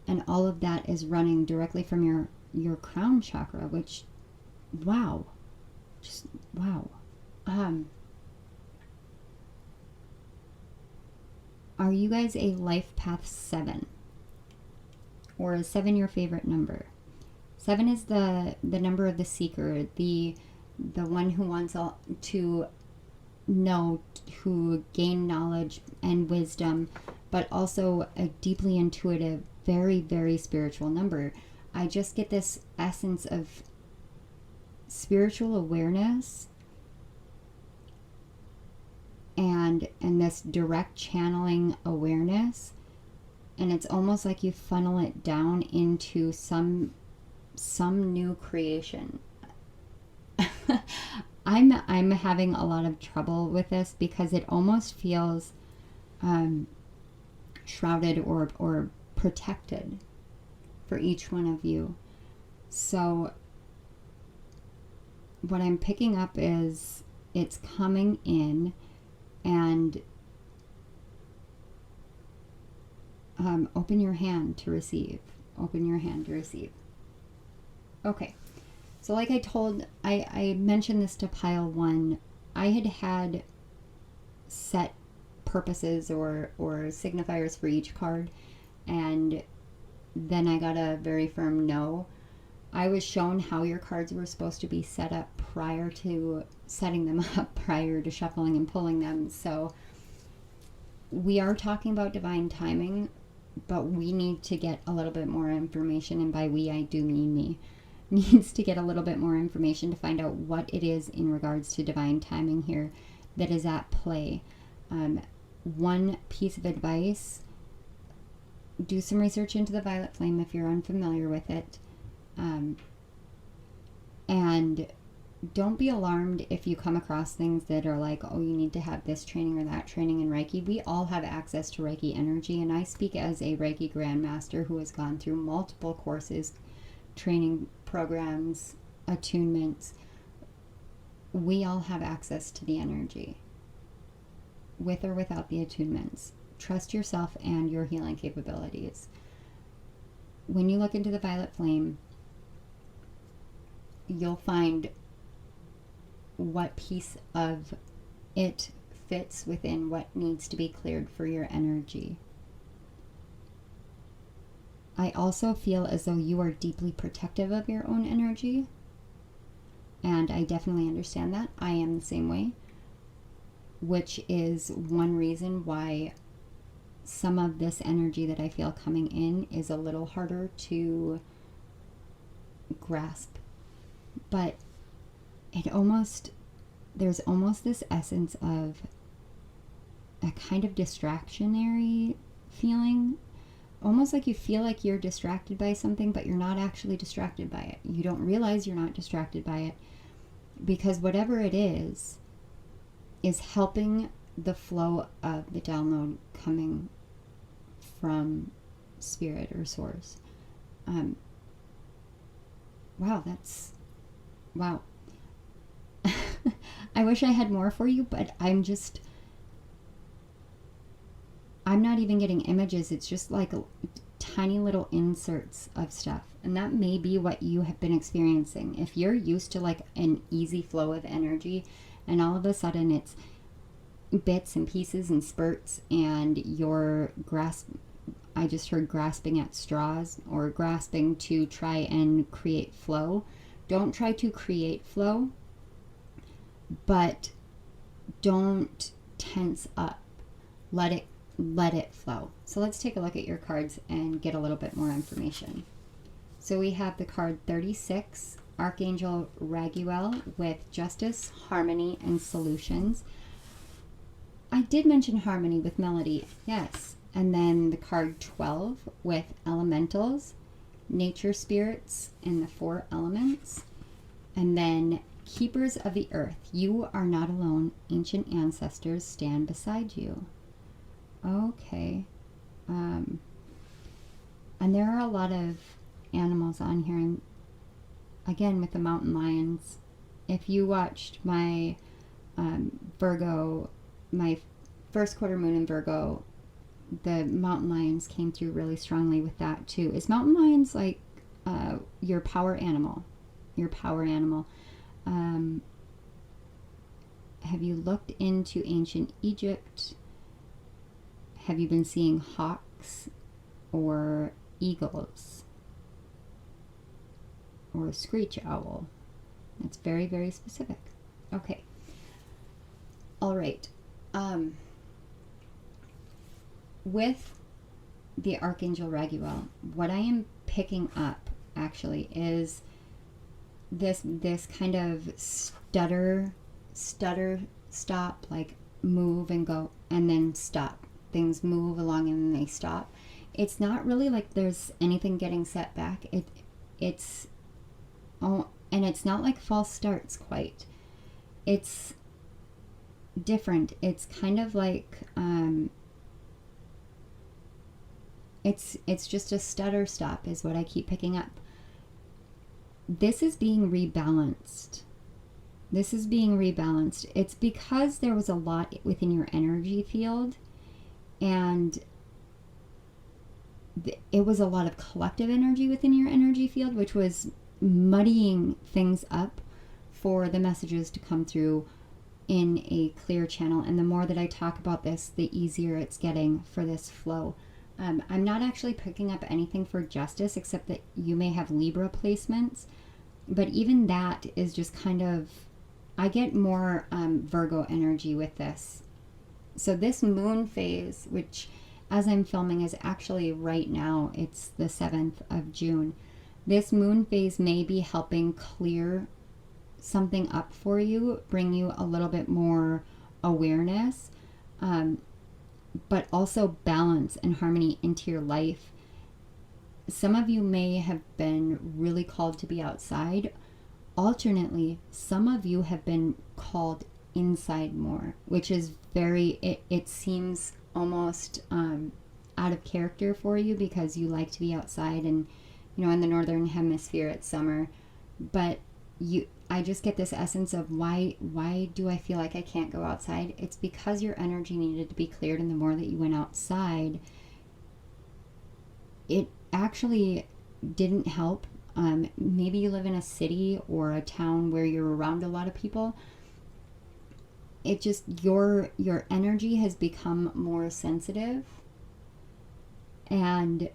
And all of that is running directly from your crown chakra, which, wow. Just, wow. Are you guys a life path 7? Or is 7 your favorite number? 7 is the number of the seeker, the one who wants to know, who gain knowledge and wisdom, but also a deeply intuitive, very, very spiritual number. I just get this essence of spiritual awareness and this direct channeling awareness, and it's almost like you funnel it down into some new creation. I'm having a lot of trouble with this because it almost feels shrouded or protected for each one of you. So what I'm picking up is it's coming in, and open your hand to receive. Open your hand to receive. Okay. So like I mentioned this to pile 1. I had set purposes or signifiers for each card, and then I got a very firm no. I was shown how your cards were supposed to be set up prior to setting them up, prior to shuffling and pulling them. So we are talking about divine timing, but we need to get a little bit more information, and by we I do mean me. Needs to get a little bit more information to find out what it is in regards to divine timing here that is at play. One piece of advice: do some research into the violet flame if you're unfamiliar with it, and don't be alarmed if you come across things that are like, oh, you need to have this training or that training in Reiki. We all have access to Reiki energy, and I speak as a Reiki grandmaster who has gone through multiple courses, training programs, attunements. We all have access to the energy, with or without the attunements. Trust yourself and your healing capabilities. When you look into the violet flame, you'll find what piece of it fits within what needs to be cleared for your energy. I also feel as though you are deeply protective of your own energy, and I definitely understand that. I am the same way, which is one reason why some of this energy that I feel coming in is a little harder to grasp. But there's almost this essence of a kind of distractionary feeling, almost like you feel like you're distracted by something, but you're not actually distracted by it. You don't realize you're not distracted by it, because whatever it is helping the flow of the download coming from spirit or source. Wow. I wish I had more for you, but I'm not even getting images. It's just like tiny little inserts of stuff. And that may be what you have been experiencing. If you're used to like an easy flow of energy, and all of a sudden it's bits and pieces and spurts, and you're I just heard grasping at straws, or grasping to try and create flow. Don't try to create flow, but don't tense up. Let it flow. So let's take a look at your cards and get a little bit more information. So we have the card 36, Archangel Raguel, with justice, harmony, and solutions. I did mention harmony with melody, yes. And then the card 12 with elementals, nature spirits, and the 4 elements. And then keepers of the earth, you are not alone. Ancient ancestors stand beside you. Okay. And there are a lot of animals on here. And again, with the mountain lions, if you watched my Virgo, my first quarter moon in Virgo, the mountain lions came through really strongly with that too. Is mountain lions like your power animal? Your power animal. Have you looked into ancient Egypt? Have you been seeing hawks or eagles or a screech owl? It's very, very specific. Okay. All right. With the Archangel Raguel, what I am picking up actually is this kind of stutter, stop, like move and go, and then stop. Things move along and then they stop. It's not really like there's anything getting set back. And it's not like false starts quite. It's different. It's kind of like it's just a stutter stop is what I keep picking up. This is being rebalanced. It's because there was a lot within your energy field, and it was a lot of collective energy within your energy field, which was muddying things up for the messages to come through in a clear channel. And the more that I talk about this, the easier it's getting for this flow. I'm not actually picking up anything for justice, except that you may have Libra placements. But even that is just kind of, I get more Virgo energy with this. So this moon phase, which as I'm filming is actually right now, it's the 7th of June. This moon phase may be helping clear something up for you, bring you a little bit more awareness, but also balance and harmony into your life. Some of you may have been really called to be outside. alternately, some of you have been called inside more, which is it seems almost out of character for you, because you like to be outside, and in the northern hemisphere it's summer, but I just get this essence of why do I feel like I can't go outside? It's because your energy needed to be cleared, and the more that you went outside, it actually didn't help. Maybe you live in a city or a town where you're around a lot of people. It just, your energy has become more sensitive, and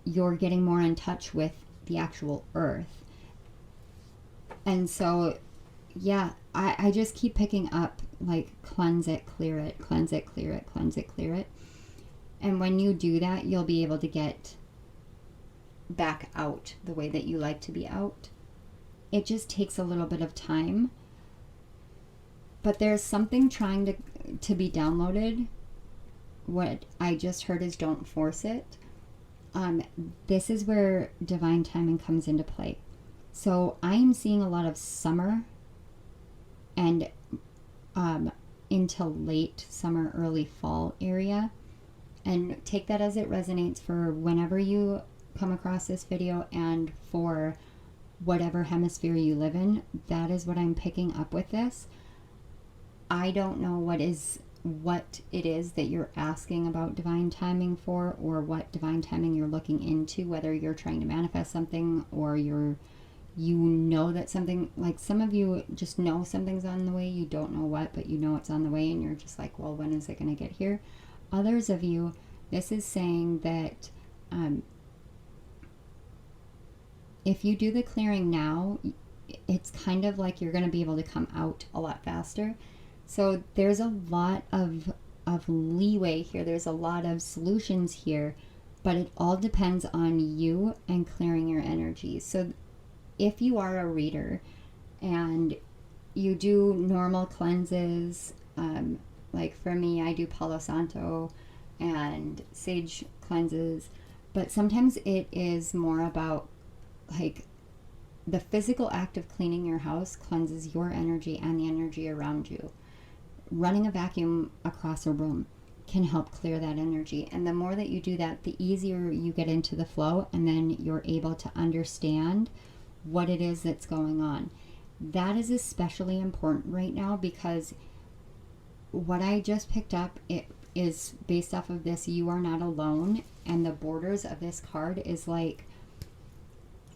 you're getting more in touch with the actual earth. And so, yeah, I just keep picking up, like, cleanse it, clear it, cleanse it, clear it, cleanse it, clear it. And when you do that, you'll be able to get back out the way that you like to be out. It just takes a little bit of time. But there's something trying to be downloaded. What I just heard is don't force it. This is where divine timing comes into play. So I'm seeing a lot of summer and into late summer, early fall area. And take that as it resonates for whenever you come across this video, and for whatever hemisphere you live in. That is what I'm picking up with this. I don't know what it is that you're asking about divine timing for, or what divine timing you're looking into, whether you're trying to manifest something, or that something, like some of you just know something's on the way, you don't know what, but you know it's on the way, and you're just like, well, when is it going to get here? Others of you, this is saying that if you do the clearing now, it's kind of like you're going to be able to come out a lot faster. So there's a lot of leeway here. There's a lot of solutions here, but it all depends on you and clearing your energy. So if you are a reader and you do normal cleanses, like for me, I do Palo Santo and sage cleanses, but sometimes it is more about, like, the physical act of cleaning your house cleanses your energy and the energy around you. Running a vacuum across a room can help clear that energy. And the more that you do that, the easier you get into the flow, and then you're able to understand what it is that's going on. That is especially important right now, because what I just picked up, it is based off of this, you are not alone. And the borders of this card is like,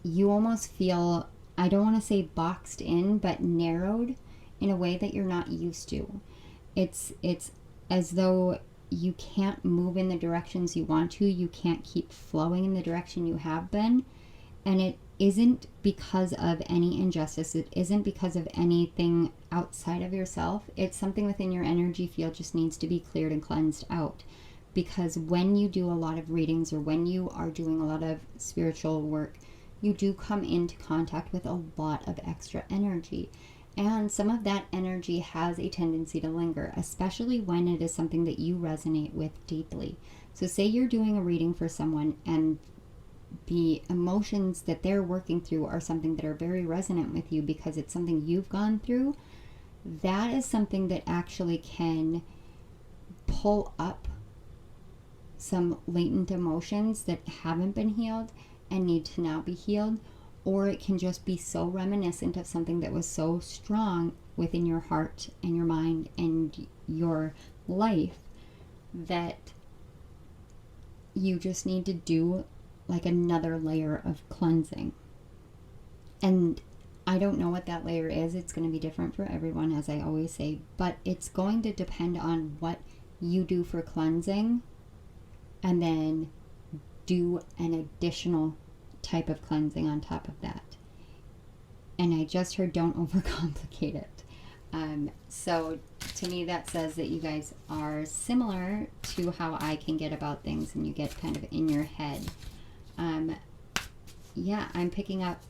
you almost feel, I don't want to say boxed in, but narrowed in a way that you're not used to. It's as though you can't move in the directions you want to. You can't keep flowing in the direction you have been. And it isn't because of any injustice. It isn't because of anything outside of yourself. It's something within your energy field just needs to be cleared and cleansed out. Because when you do a lot of readings, or when you are doing a lot of spiritual work, you do come into contact with a lot of extra energy. And some of that energy has a tendency to linger, especially when it is something that you resonate with deeply. So say you're doing a reading for someone, and the emotions that they're working through are something that are very resonant with you because it's something you've gone through. That is something that actually can pull up some latent emotions that haven't been healed and need to now be healed. Or it can just be so reminiscent of something that was so strong within your heart and your mind and your life that you just need to do like another layer of cleansing. And I don't know what that layer is. It's going to be different for everyone, as I always say, but it's going to depend on what you do for cleansing, and then do an additional type of cleansing on top of that. And I just heard don't overcomplicate it. So to me that says that you guys are similar to how I can get about things, and you get kind of in your head. Yeah, I'm picking up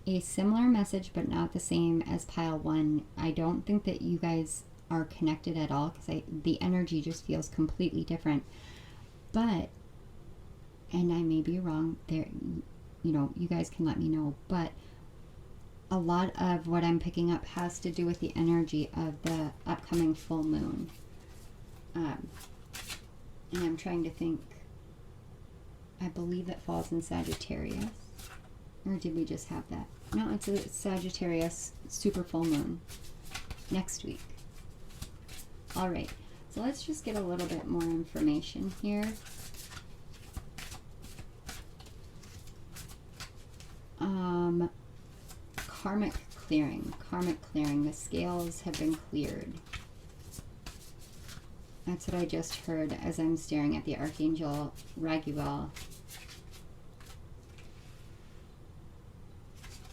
a similar message but not the same as pile 1. I don't think that you guys are connected at all, because the energy just feels completely different. But, and I may be wrong, you know, you guys can let me know. But a lot of what I'm picking up has to do with the energy of the upcoming full moon. And I'm trying to think, I believe it falls in Sagittarius. Or did we just have that? No, it's a Sagittarius super full moon next week. All right, so let's just get a little bit more information here. Karmic clearing. The scales have been cleared. That's what I just heard as I'm staring at the Archangel Raguel.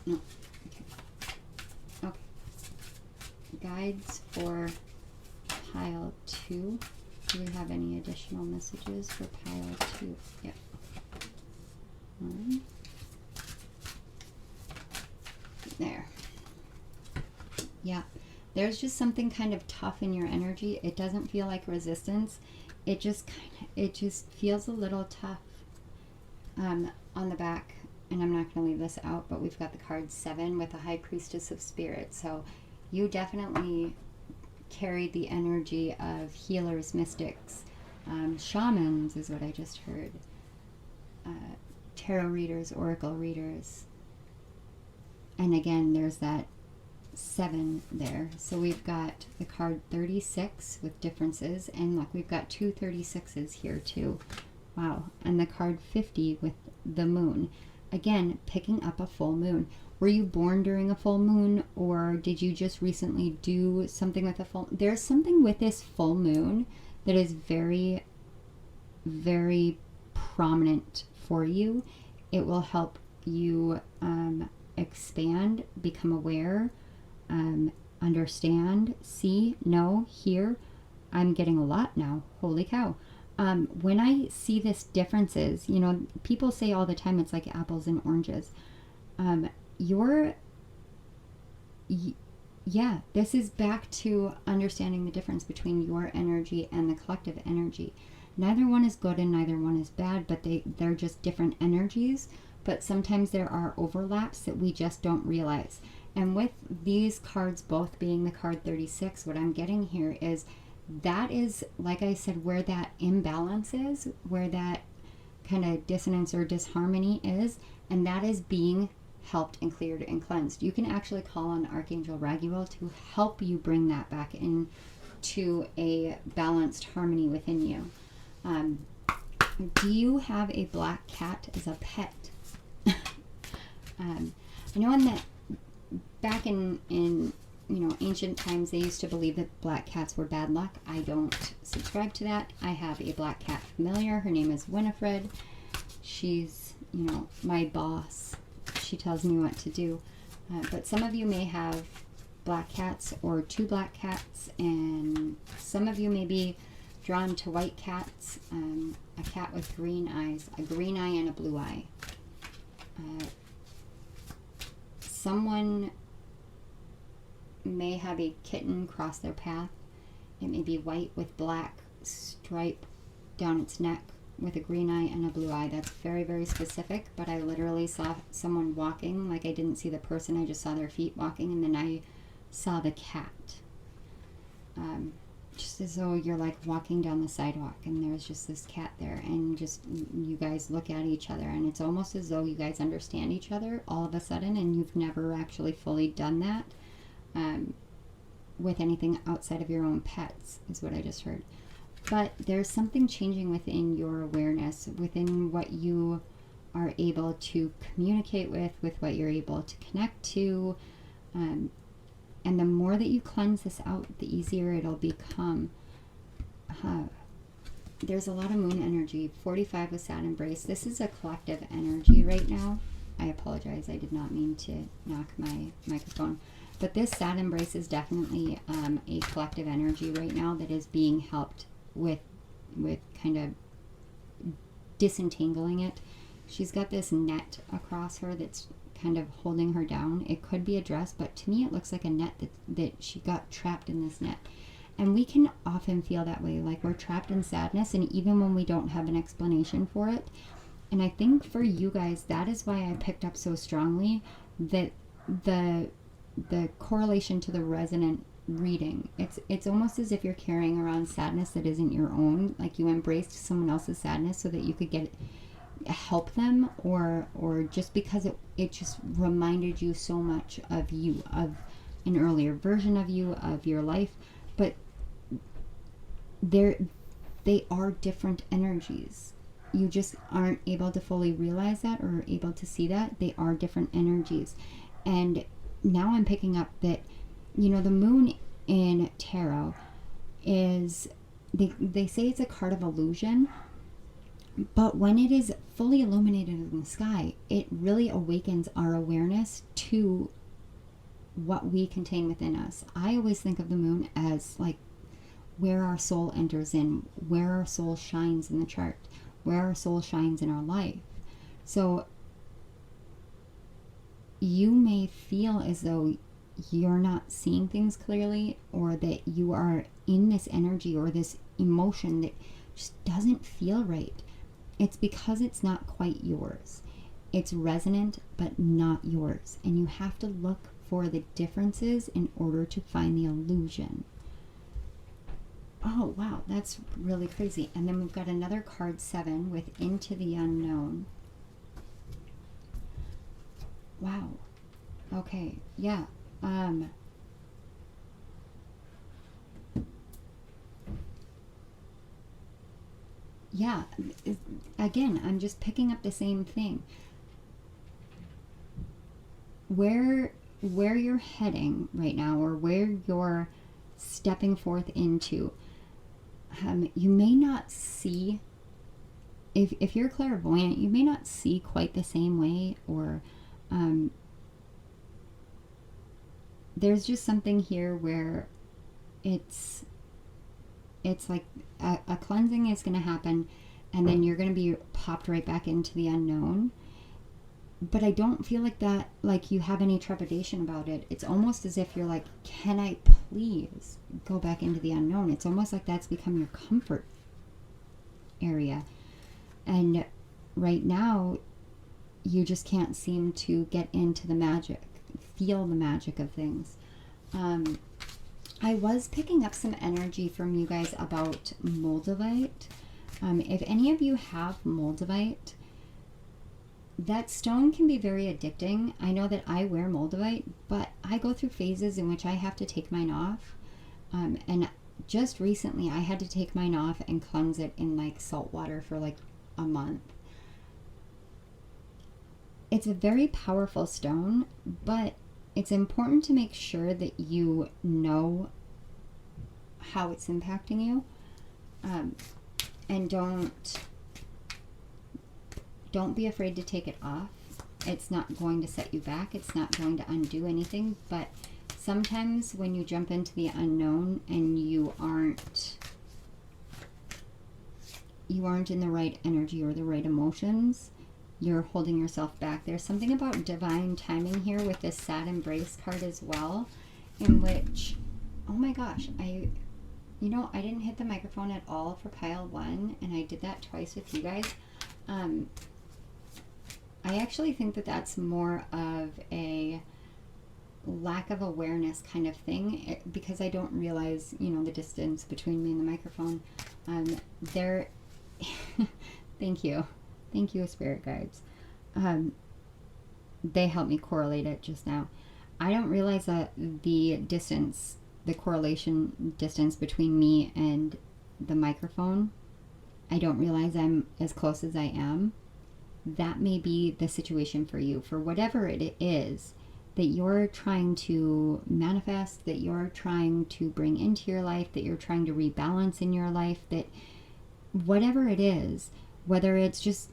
No, okay. Guides for pile 2. Do we have any additional messages for pile 2? Yep. There. Yeah. There's just something kind of tough in your energy. It doesn't feel like resistance. It just feels a little tough. On the back, and I'm not going to leave this out, but we've got the card 7 with the High Priestess of Spirit. So you definitely carried the energy of healers, mystics, shamans is what I just heard, tarot readers, oracle readers. And again, there's that 7 there. So we've got the card 36 with differences, and look, we've got 2 36s here too. Wow. And the card 50 with the moon. Again, picking up a full moon. Were you born during a full moon, or did you just recently do something with a full? There's something with this full moon that is very, very prominent for you. It will help you expand, become aware, understand, see, know, hear. I'm getting a lot now. Holy cow. When I see this differences, you know, people say all the time it's like apples and oranges. Yeah, this is back to understanding the difference between your energy and the collective energy. Neither one is good and neither one is bad, but they're just different energies. But sometimes there are overlaps that we just don't realize. And with these cards both being the card 36, what I'm getting here is that is, like I said, where that imbalance is, where that kind of dissonance or disharmony is, and that is being helped and cleared and cleansed. You can actually call on Archangel Raguel to help you bring that back into a balanced harmony within you. Do you have a black cat as a pet? I know back in you know, ancient times, they used to believe that black cats were bad luck. I don't subscribe to that. I have a black cat familiar. Her name is Winifred. She's, you know, my boss. She tells me what to do. But some of you may have black cats or 2 black cats, and some of you may be drawn to white cats, a cat with green eyes, a green eye and a blue eye. Someone may have a kitten cross their path. It may be white with black stripe down its neck with a green eye and a blue eye. That's very, very specific, but I literally saw someone walking, like I didn't see the person, I just saw their feet walking, and then I saw the cat. Just as though you're like walking down the sidewalk and there's just this cat there, and just you guys look at each other, and it's almost as though you guys understand each other all of a sudden, and you've never actually fully done that with anything outside of your own pets, is what I just heard. But there's something changing within your awareness, within what you are able to communicate with what you're able to connect to. And the more that you cleanse this out, the easier it'll become. There's a lot of moon energy. 45 with sad embrace. This is a collective energy right now. I apologize. I did not mean to knock my microphone. But this sad embrace is definitely a collective energy right now that is being helped with kind of disentangling it. She's got this net across her that's kind of holding her down. It could be a dress, but to me it looks like a net that she got trapped in this net. And we can often feel that way, like we're trapped in sadness, and even when we don't have an explanation for it, And I think for you guys, that is why I picked up so strongly that the correlation to the resonant reading. It's almost as if you're carrying around sadness that isn't your own. Like you embraced someone else's sadness so that you could help them, or just because it just reminded you so much of you, of an earlier version of you, of your life. But they are different energies. You just aren't able to fully realize that or able to see that. They are different energies. And now I'm picking up that, you know, the moon in tarot is, they say it's a card of illusion, but when it is fully illuminated in the sky, it really awakens our awareness to what we contain within us. I always think of the moon as like where our soul enters in, where our soul shines in the chart, where our soul shines in our life. So you may feel as though you're not seeing things clearly, or that you are in this energy or this emotion that just doesn't feel right. It's because it's not quite yours. It's resonant, but not yours. And you have to look for the differences in order to find the illusion. Oh, wow, that's really crazy. And then we've got another card, 7, with Into the Unknown. Wow. Okay, yeah. Yeah, again, I'm just picking up the same thing. Where you're heading right now, or where you're stepping forth into, you may not see, if you're clairvoyant, you may not see quite the same way, or there's just something here where it's like a cleansing is going to happen, and then you're going to be popped right back into the unknown. But I don't feel like that, like you have any trepidation about it. It's almost as if you're like, can I please go back into the unknown? It's almost like that's become your comfort area. And right now, you just can't seem to get into the magic, feel the magic of things. I was picking up some energy from you guys about moldavite. If any of you have moldavite, that stone can be very addicting. I know that I wear moldavite, but I go through phases in which I have to take mine off. And just recently I had to take mine off and cleanse it in like salt water for like a month. It's a very powerful stone, but it's important to make sure that you know how it's impacting you, and don't be afraid to take it off. It's not going to set you back. It's not going to undo anything. But sometimes when you jump into the unknown and you aren't in the right energy or the right emotions, you're holding yourself back. There's something about divine timing here with this sad embrace card as well, in which, oh my gosh, I didn't hit the microphone at all for pile 1, and I did that twice with you guys. I actually think that that's more of a lack of awareness kind of thing, because I don't realize, the distance between me and the microphone. Thank you, spirit guides. They helped me correlate it just now. I don't realize that the correlation distance between me and the microphone, I don't realize I'm as close as I am. That may be the situation for you, for whatever it is that you're trying to manifest, that you're trying to bring into your life, that you're trying to rebalance in your life, that whatever it is, whether it's just,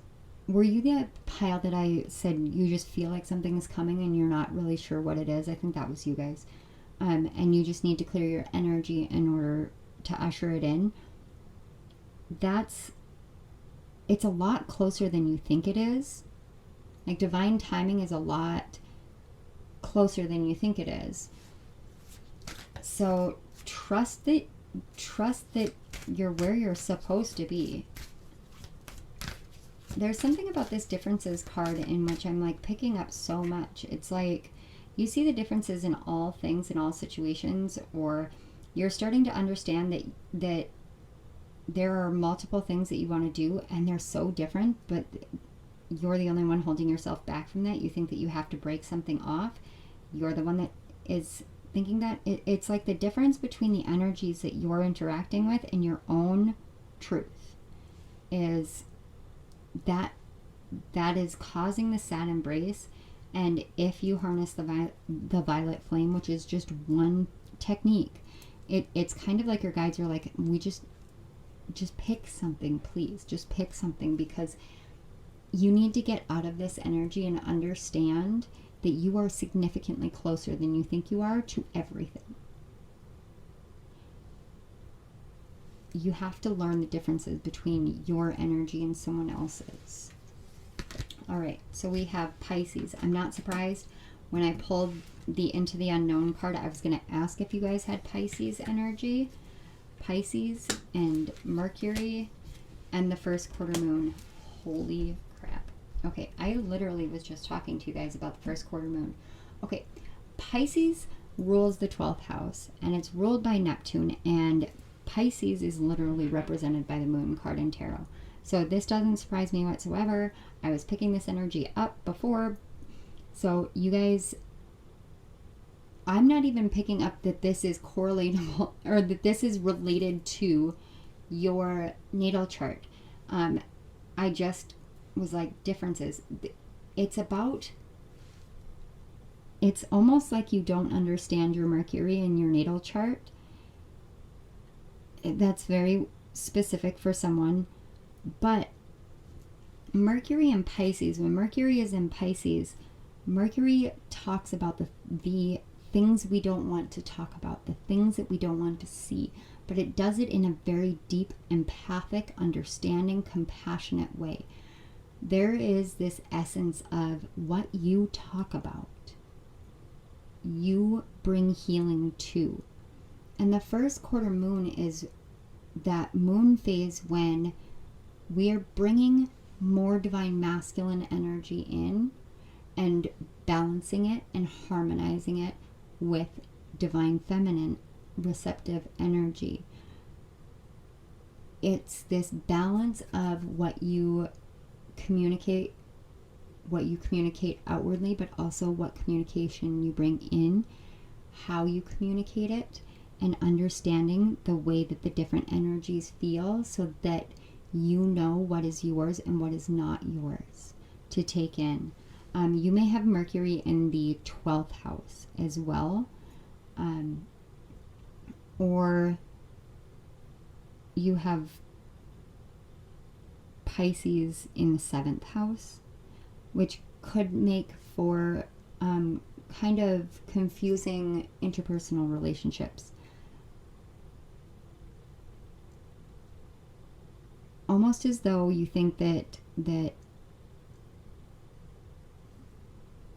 were you the pile that I said you just feel like something is coming and you're not really sure what it is? I think that was you guys. And you just need to clear your energy in order to usher it in. It's a lot closer than you think it is. Like, divine timing is a lot closer than you think it is. So trust that you're where you're supposed to be. there's something about this differences card in which I'm like picking up so much. It's like you see the differences in all things, in all situations, or you're starting to understand that there are multiple things that you want to do and they're so different, but you're the only one holding yourself back from that. You think that you have to break something off. You're the one that is thinking that. It's like the difference between the energies that you're interacting with and your own truth is that is causing the sad embrace. And if you harness the violet flame, which is just one technique, it's kind of like your guides are like, we just pick something, please. Just pick something, because you need to get out of this energy and understand that you are significantly closer than you think you are to everything. You have to learn the differences between your energy and someone else's. All right, so we have Pisces. I'm not surprised. When I pulled the Into the Unknown card, I was going to ask if you guys had Pisces energy. Pisces and Mercury and the first quarter moon. Holy crap. Okay, I literally was just talking to you guys about the first quarter moon. Okay, Pisces rules the 12th house, and it's ruled by Neptune, and Pisces is literally represented by the moon card in tarot. So this doesn't surprise me whatsoever. I was picking this energy up before. So you guys, I'm not even picking up that this is correlatable or that this is related to your natal chart. I just was like, differences. It's almost like you don't understand your Mercury in your natal chart. That's very specific for someone. But Mercury in Pisces, when Mercury is in Pisces, Mercury talks about the things we don't want to talk about, the things that we don't want to see, but it does it in a very deep, empathic, understanding, compassionate way. There is this essence of what you talk about, you bring healing to. And the first quarter moon is that moon phase when we are bringing more divine masculine energy in and balancing it and harmonizing it with divine feminine receptive energy. It's this balance of what you communicate outwardly, but also what communication you bring in, how you communicate it, and understanding the way that the different energies feel so that you know what is yours and what is not yours to take in. You may have Mercury in the 12th house as well. Or you have Pisces in the 7th house, which could make for kind of confusing interpersonal relationships. Almost as though you think that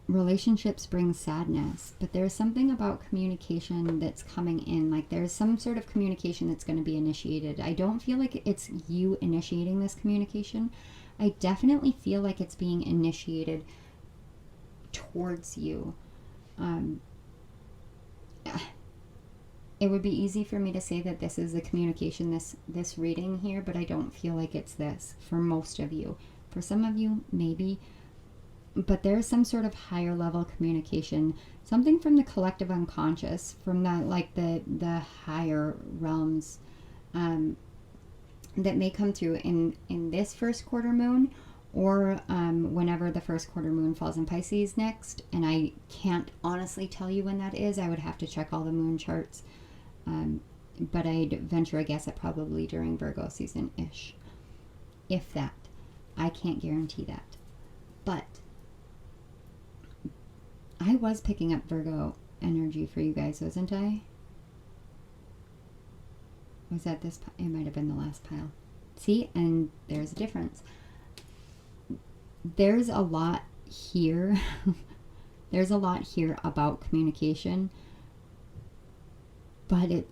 relationships bring sadness, but there's something about communication that's coming in. Like there's some sort of communication that's going to be initiated. I don't feel like it's you initiating this communication. I definitely feel like it's being initiated towards you. It would be easy for me to say that this is the communication, this reading here, but I don't feel like it's this for most of you. For some of you, maybe. But there's some sort of higher level communication, something from the collective unconscious, from the higher realms that may come through in this first quarter moon, or whenever the first quarter moon falls in Pisces next. And I can't honestly tell you when that is. I would have to check all the moon charts. But I'd venture a guess at probably during Virgo season-ish. If that. I can't guarantee that. But I was picking up Virgo energy for you guys, wasn't I? Was that this? It might have been the last pile. See? And there's a difference. There's a lot here. There's a lot here about communication. But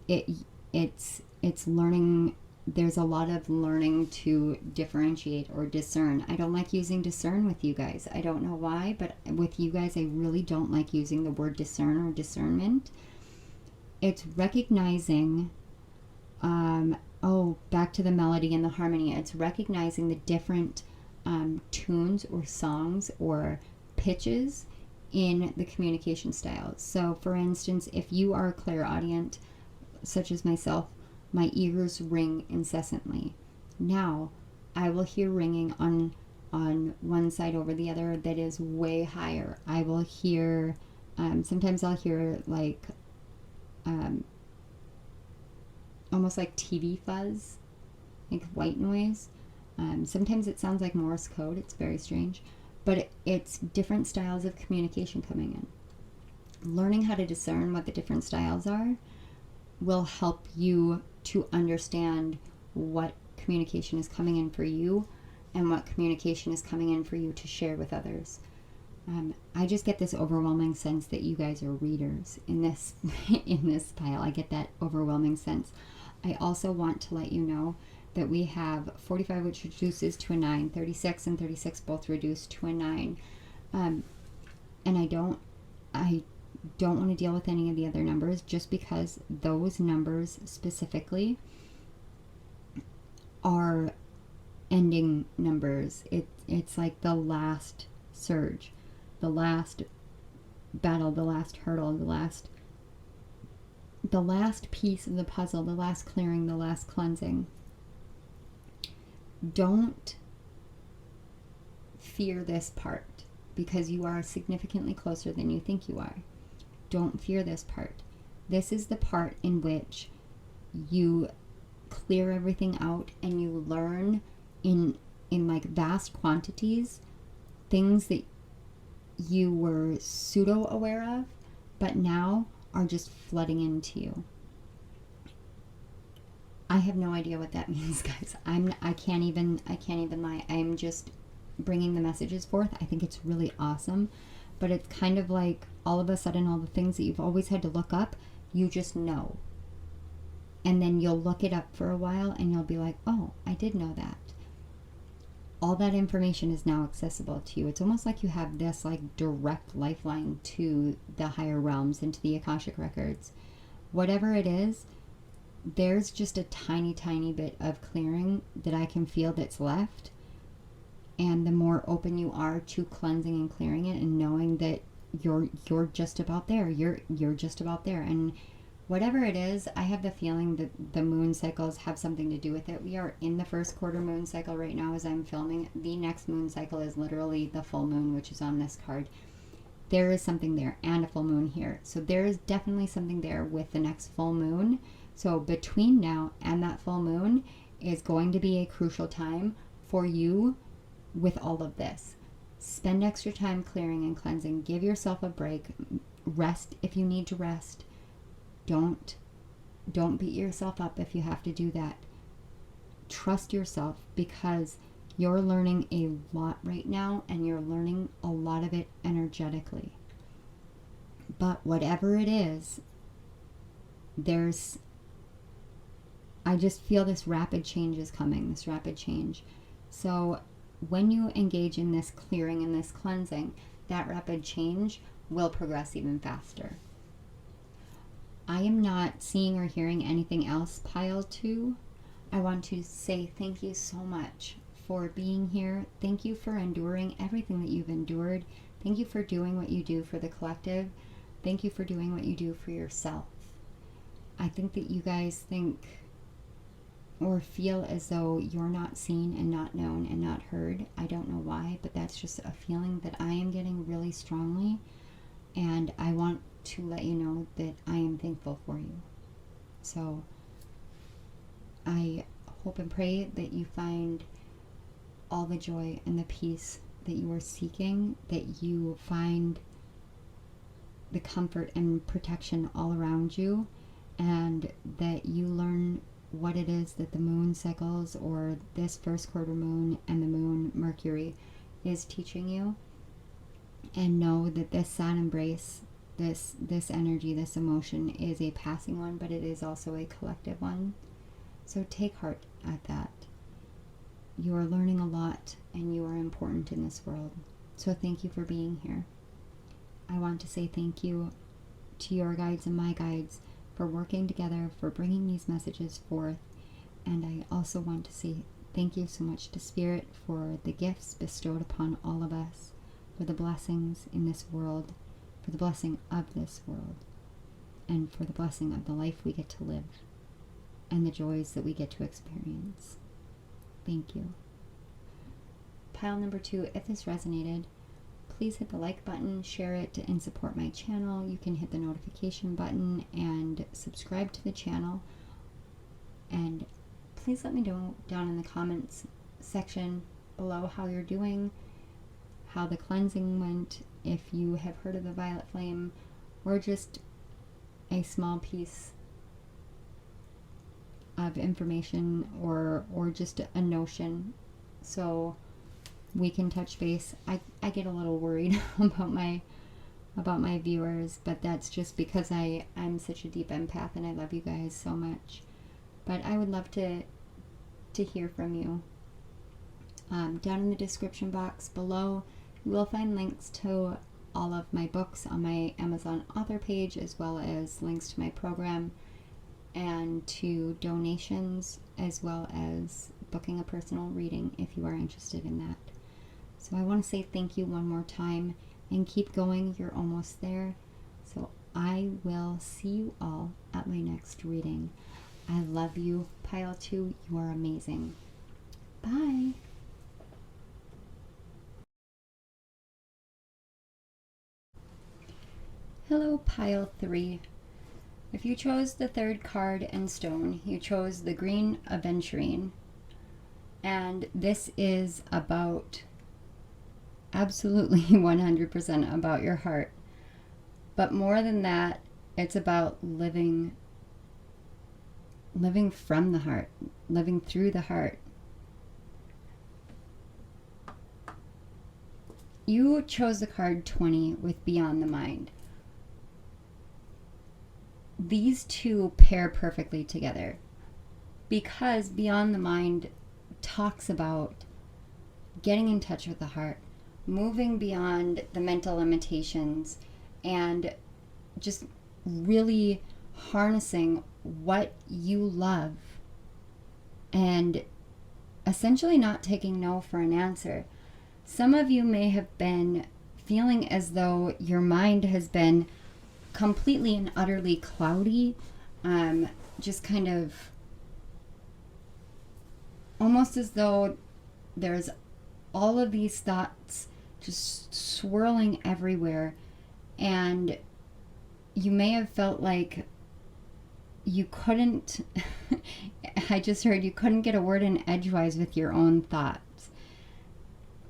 it's learning there's a lot of learning to differentiate or discern. I don't like using discern with you guys. I don't know why, but with you guys, I really don't like using the word discern or discernment. It's recognizing, back to the melody and the harmony. It's recognizing the different tunes or songs or pitches in the communication style. So, for instance, if you are a clairaudient, such as myself, my ears ring incessantly. Now, I will hear ringing on one side over the other that is way higher. I will hear, sometimes I'll hear like, almost like TV fuzz, like white noise. Sometimes it sounds like Morse code. It's very strange. But it's different styles of communication coming in. Learning how to discern what the different styles are will help you to understand what communication is coming in for you and what communication is coming in for you to share with others. I just get this overwhelming sense that you guys are readers in this in this pile. I get that overwhelming sense. I also want to let you know that we have 45, which reduces to a 9, 36 and 36 both reduce to a 9. And I don't want to deal with any of the other numbers, just because those numbers specifically are ending numbers. It's like the last surge, the last battle, the last hurdle, the last piece of the puzzle, the last clearing, the last cleansing. Don't fear this part, because you are significantly closer than you think you are. Don't fear this part. This is the part in which you clear everything out and you learn in like vast quantities things that you were pseudo aware of, but now are just flooding into you. I have no idea what that means, guys. I can't even lie. I'm just bringing the messages forth. I think it's really awesome, but it's kind of like all of a sudden all the things that you've always had to look up, you just know. And then you'll look it up for a while and you'll be like, oh, I did know that. All that information is now accessible to you. It's almost like you have this like direct lifeline to the higher realms and to the Akashic records. Whatever it is, there's just a tiny, tiny bit of clearing that I can feel that's left. And the more open you are to cleansing and clearing it and knowing that you're just about there, you're just about there. And whatever it is, I have the feeling that the moon cycles have something to do with it. We are in the first quarter moon cycle right now as I'm filming. The next moon cycle is literally the full moon, which is on this card. There is something there, and a full moon here. So there is definitely something there with the next full moon. So between now and that full moon is going to be a crucial time for you with all of this. Spend extra time clearing and cleansing. Give yourself a break. Rest if you need to rest. Don't beat yourself up if you have to do that. Trust yourself, because you're learning a lot right now and you're learning a lot of it energetically. But whatever it is, I just feel this rapid change is coming, this rapid change. So when you engage in this clearing and this cleansing, that rapid change will progress even faster. I am not seeing or hearing anything else, pile 2. I want to say thank you so much for being here. Thank you for enduring everything that you've endured. Thank you for doing what you do for the collective. Thank you for doing what you do for yourself. I think that you guys think or feel as though you're not seen and not known and not heard. I don't know why, but that's just a feeling that I am getting really strongly. And I want to let you know that I am thankful for you. So I hope and pray that you find all the joy and the peace that you are seeking, that you find the comfort and protection all around you, and that you learn what it is that the moon cycles, or this first quarter moon and the moon Mercury, is teaching you. And know that this sad embrace, this energy, this emotion is a passing one, but it is also a collective one. So take heart at that. You are learning a lot and you are important in this world. So thank you for being here. I want to say thank you to your guides and my guides for working together, for bringing these messages forth. And I also want to say thank you so much to Spirit for the gifts bestowed upon all of us, for the blessings in this world, for the blessing of this world, and for the blessing of the life we get to live and the joys that we get to experience. Thank you. Pile number 2, if this resonated, please hit the like button, share it, and support my channel. You can hit the notification button and subscribe to the channel. And please let me know down in the comments section below how you're doing, how the cleansing went, if you have heard of the violet flame, or just a small piece of information or just a notion, so we can touch base. I get a little worried about my viewers, but that's just because I'm such a deep empath and I love you guys so much. But I would love to hear from you. Down in the description box below, you will find links to all of my books on my Amazon author page, as well as links to my program and to donations, as well as booking a personal reading if you are interested in that. So I want to say thank you one more time and keep going. You're almost there. So I will see you all at my next reading. I love you, Pile 2. You are amazing. Bye. Hello, Pile 3. If you chose the 3rd card and stone, you chose the green aventurine. And this is about, absolutely 100% about your heart. But more than that, it's about living from the heart, living through the heart. You chose the card 20 with Beyond the Mind. These two pair perfectly together because Beyond the Mind talks about getting in touch with the heart, moving beyond the mental limitations, and just really harnessing what you love and essentially not taking no for an answer. Some of you may have been feeling as though your mind has been completely and utterly cloudy, just kind of almost as though there's all of these thoughts just swirling everywhere, and you may have felt like you couldn't I just heard you couldn't get a word in edgewise with your own thoughts.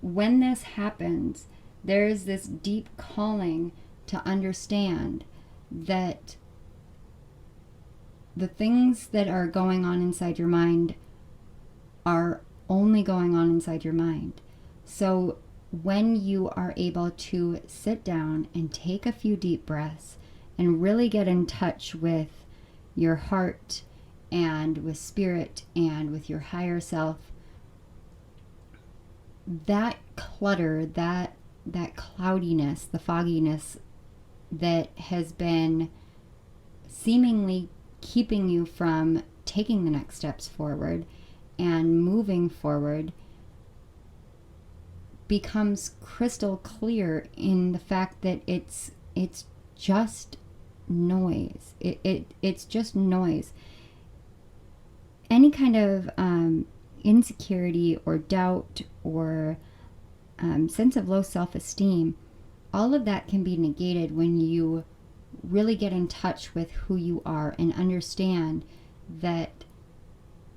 When this happens, there is this deep calling to understand that the things that are going on inside your mind are only going on inside your mind. So when you are able to sit down and take a few deep breaths and really get in touch with your heart and with spirit and with your higher self, that clutter, that cloudiness, the fogginess that has been seemingly keeping you from taking the next steps forward and moving forward becomes crystal clear in the fact that it's just noise. It's just noise. Any kind of insecurity or doubt or sense of low self-esteem, all of that can be negated when you really get in touch with who you are and understand that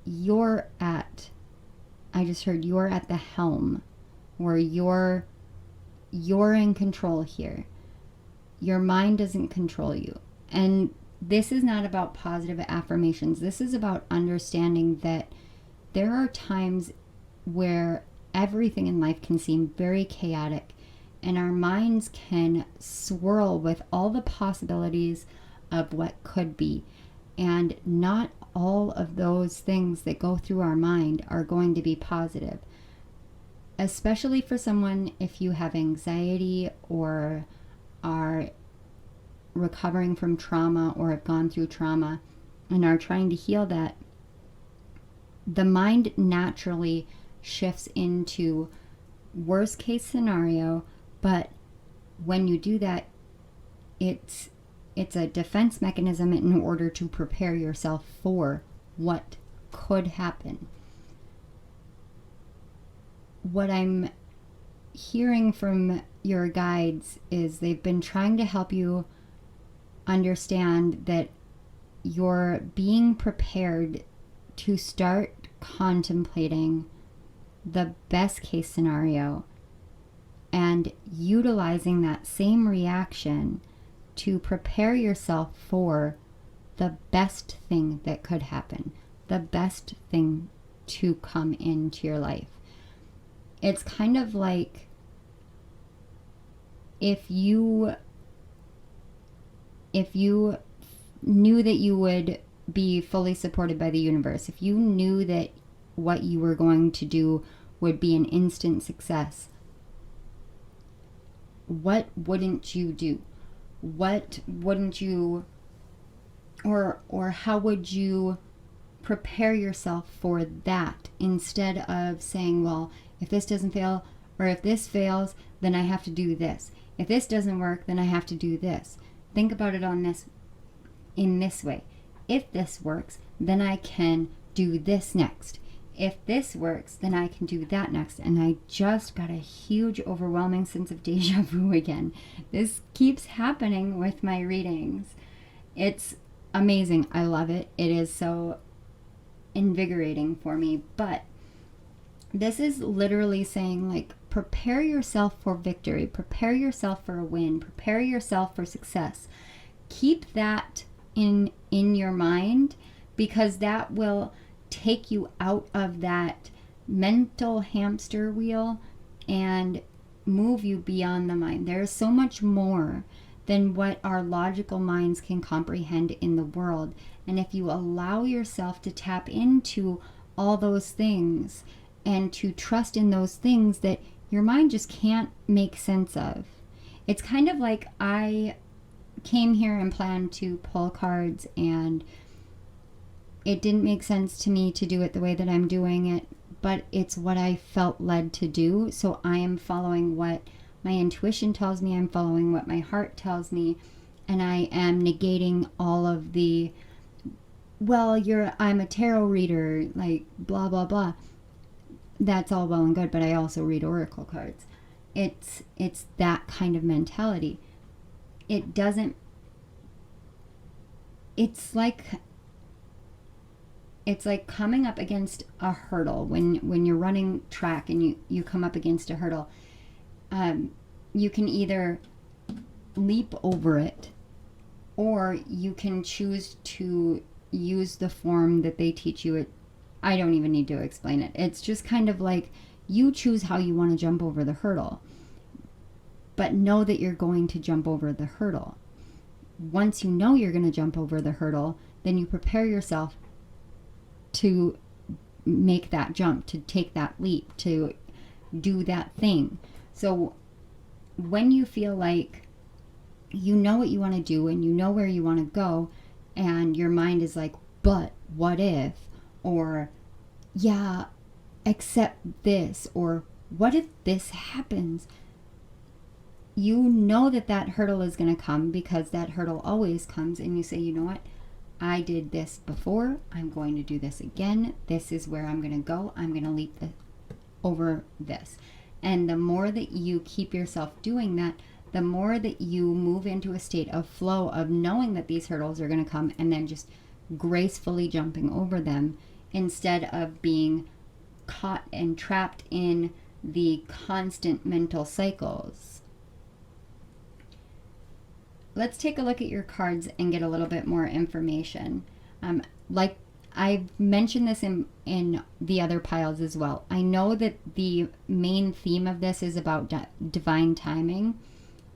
you're at the helm, or you're in control here. Your mind doesn't control you. And this is not about positive affirmations. This is about understanding that there are times where everything in life can seem very chaotic, and our minds can swirl with all the possibilities of what could be. And not all of those things that go through our mind are going to be positive. Especially for someone, if you have anxiety or are recovering from trauma or have gone through trauma and are trying to heal that, the mind naturally shifts into worst case scenario. But when you do that, it's a defense mechanism in order to prepare yourself for what could happen. What I'm hearing from your guides is they've been trying to help you understand that you're being prepared to start contemplating the best case scenario and utilizing that same reaction to prepare yourself for the best thing that could happen, the best thing to come into your life. It's kind of like if you knew that you would be fully supported by the universe, if you knew that what you were going to do would be an instant success, what wouldn't you do? What wouldn't you, or how would you prepare yourself for that, instead of saying, well, if this doesn't fail, or if this fails, then I have to do this. If this doesn't work, then I have to do this. Think about it in this way. If this works, then I can do this next. If this works, then I can do that next. And I just got a huge, overwhelming sense of deja vu again. This keeps happening with my readings. It's amazing. I love it. It is so invigorating for me. But this is literally saying, like, prepare yourself for victory. Prepare yourself for a win. Prepare yourself for success. Keep that in your mind, because that will take you out of that mental hamster wheel and move you beyond the mind. There is so much more than what our logical minds can comprehend in the world. And if you allow yourself to tap into all those things and to trust in those things that your mind just can't make sense of. It's kind of like I came here and planned to pull cards, and it didn't make sense to me to do it the way that I'm doing it, but it's what I felt led to do. So I am following what my intuition tells me, I'm following what my heart tells me, and I am negating all of the, well, I'm a tarot reader, like blah, blah, blah. That's all well and good, but I also read oracle cards. It's that kind of mentality. It's like coming up against a hurdle. When you're running track and you come up against a hurdle, you can either leap over it, or you can choose to use the form that they teach you. I don't even need to explain it. It's just kind of like you choose how you want to jump over the hurdle, but know that you're going to jump over the hurdle. Once you know you're going to jump over the hurdle, then you prepare yourself to make that jump, to take that leap, to do that thing. So when you feel like you know what you want to do and you know where you want to go, and your mind is like, but what if, or yeah, except this, or what if this happens? You know that hurdle is going to come, because that hurdle always comes, and you say, you know what? I did this before. I'm going to do this again. This is where I'm going to go. I'm going to leap over this. And the more that you keep yourself doing that, the more that you move into a state of flow of knowing that these hurdles are going to come, and then just gracefully jumping over them, instead of being caught and trapped in the constant mental cycles. Let's take a look at your cards and get a little bit more information. Like I've mentioned this in the other piles as well. I know that the main theme of this is about divine timing.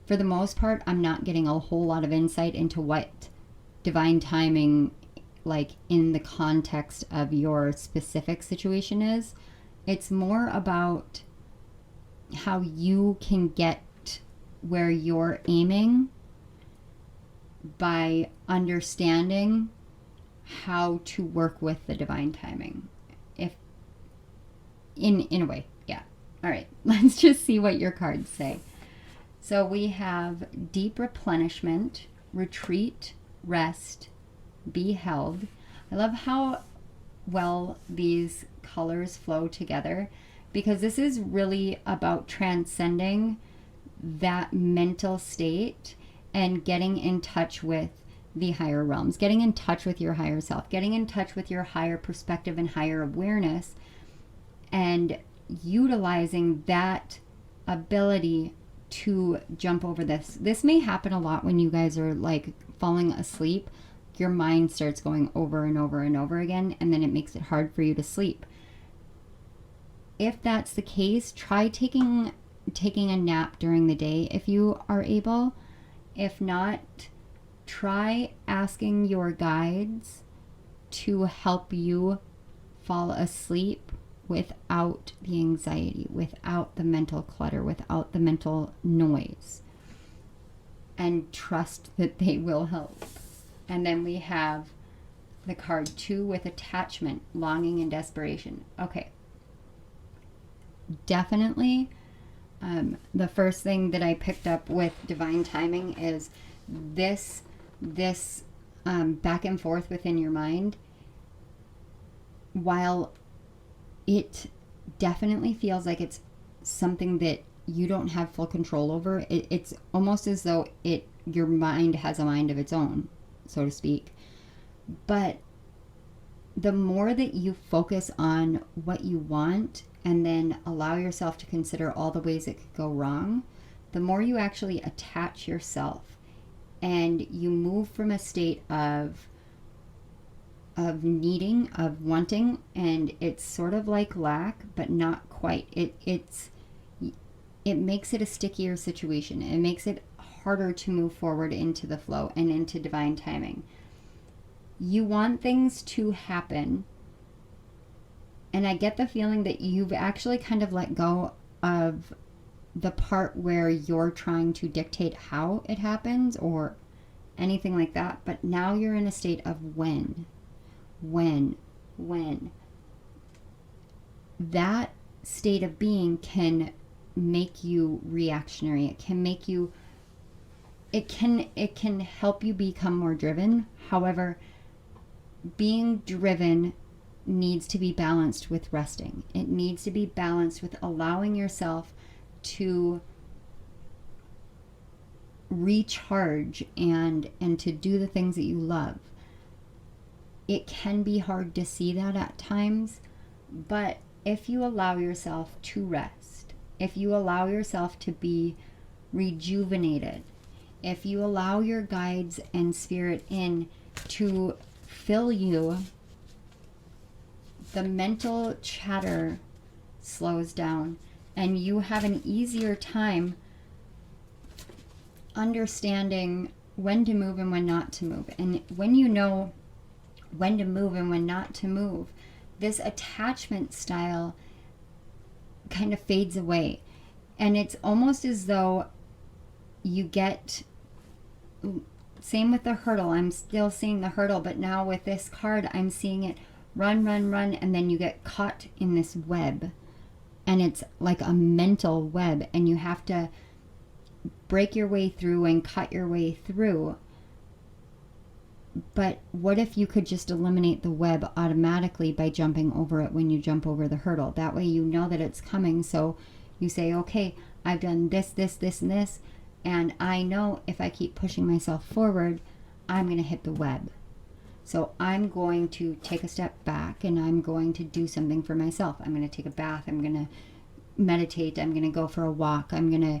For the most part, I'm not getting a whole lot of insight into what divine timing like in the context of your specific situation is. It's more about how you can get where you're aiming by understanding how to work with the divine timing. If in a way, yeah. All right, let's just see what your cards say. So we have deep replenishment, retreat, rest, be held. I love how well these colors flow together, because this is really about transcending that mental state and getting in touch with the higher realms, getting in touch with your higher self, getting in touch with your higher perspective and higher awareness, and utilizing that ability to jump over this. This may happen a lot when you guys are like falling asleep. Your mind starts going over and over and over again, and then it makes it hard for you to sleep. If that's the case, try taking a nap during the day if you are able. If not, try asking your guides to help you fall asleep without the anxiety, without the mental clutter, without the mental noise, and trust that they will help. And then we have the card 2 with attachment, longing, and desperation. Okay. Definitely, the first thing that I picked up with divine timing is this back and forth within your mind. While it definitely feels like it's something that you don't have full control over, it's almost as though your mind has a mind of its own, so to speak. But the more that you focus on what you want and then allow yourself to consider all the ways it could go wrong, the more you actually attach yourself, and you move from a state of needing, of wanting, and it's sort of like lack, but not quite. It makes it a stickier situation. It makes it harder to move forward into the flow and into divine timing. You want things to happen, and I get the feeling that you've actually kind of let go of the part where you're trying to dictate how it happens or anything like that, but now you're in a state of when. That state of being can make you reactionary. It can make you, it can help you become more driven. However, being driven needs to be balanced with resting. It needs to be balanced with allowing yourself to recharge and to do the things that you love. It can be hard to see that at times, but if you allow yourself to rest, if you allow yourself to be rejuvenated, if you allow your guides and spirit in to fill you, the mental chatter slows down and you have an easier time understanding when to move and when not to move. And when you know when to move and when not to move, this attachment style kind of fades away. And it's almost as though you get, same with the hurdle. I'm still seeing the hurdle, but now with this card, I'm seeing it run, and then you get caught in this web. And it's like a mental web, and you have to break your way through and cut your way through. But what if you could just eliminate the web automatically by jumping over it when you jump over the hurdle? That way you know that it's coming. So you say, okay, I've done this, and this, and I know if I keep pushing myself forward, I'm going to hit the web. So I'm going to take a step back and I'm going to do something for myself. I'm going to take a bath. I'm going to meditate. I'm going to go for a walk. I'm going to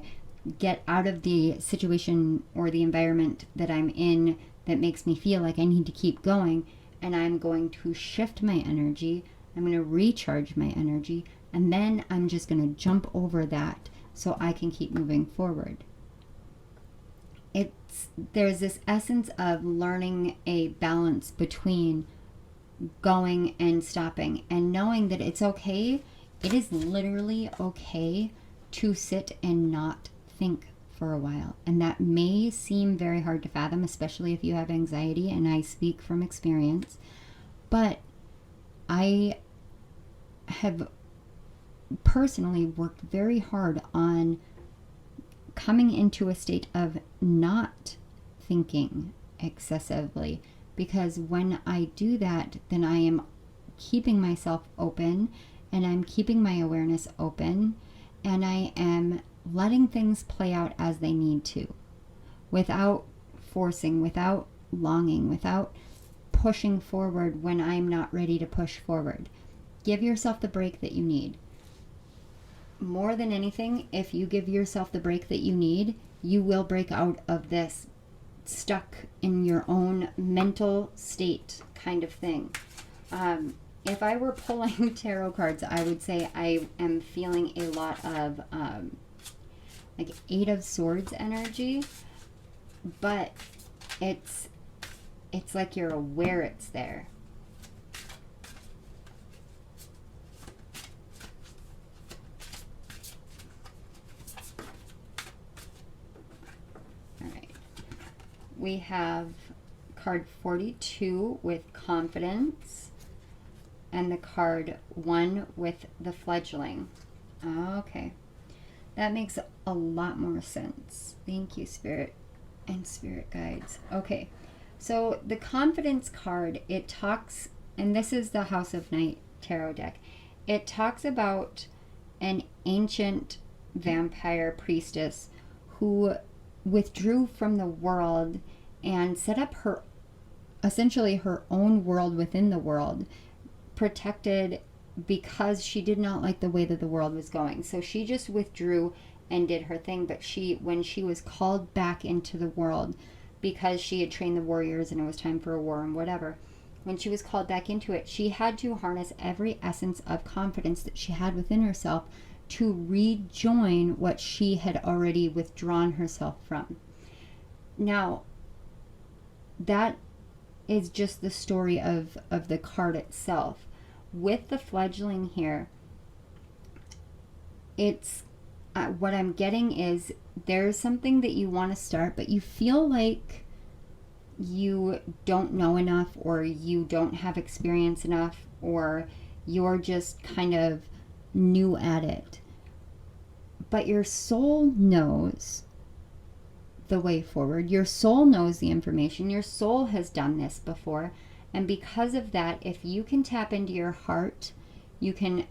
get out of the situation or the environment that I'm in that makes me feel like I need to keep going, and I'm going to shift my energy. I'm going to recharge my energy, and then I'm just going to jump over that so I can keep moving forward. there's this essence of learning a balance between going and stopping, and knowing that it's okay. It is literally okay to sit and not think for a while. And that may seem very hard to fathom, especially if you have anxiety, and I speak from experience. But I have personally worked very hard on coming into a state of not thinking excessively, because when I do that, then I am keeping myself open, and I'm keeping my awareness open, and I am letting things play out as they need to, without forcing, without longing, without pushing forward when I'm not ready to push forward. Give yourself the break that you need. More than anything, if you give yourself the break that you need, you will break out of this stuck in your own mental state kind of thing. If I were pulling tarot cards, I would say I am feeling a lot of like Eight of Swords energy, but it's like you're aware it's there. We have card 42 with confidence, and the card 1 with the fledgling. Okay, that makes a lot more sense. Thank you, Spirit and Spirit guides. Okay, so the confidence card, it talks, and this is the House of Night tarot deck, it talks about an ancient vampire priestess who withdrew from the world and set up her, essentially her own world within the world, protected, because she did not like the way that the world was going. So she just withdrew and did her thing. But when she was called back into the world, because she had trained the warriors and it was time for a war and whatever, when she was called back into it, she had to harness every essence of confidence that she had within herself to rejoin what she had already withdrawn herself from. Now, that is just the story of the card itself. With the fledgling here, it's what I'm getting is there's something that you want to start, but you feel like you don't know enough, or you don't have experience enough, or you're just kind of new at it. But your soul knows the way forward. Your soul knows the information. Your soul has done this before. And because of that, if you can tap into your heart, you can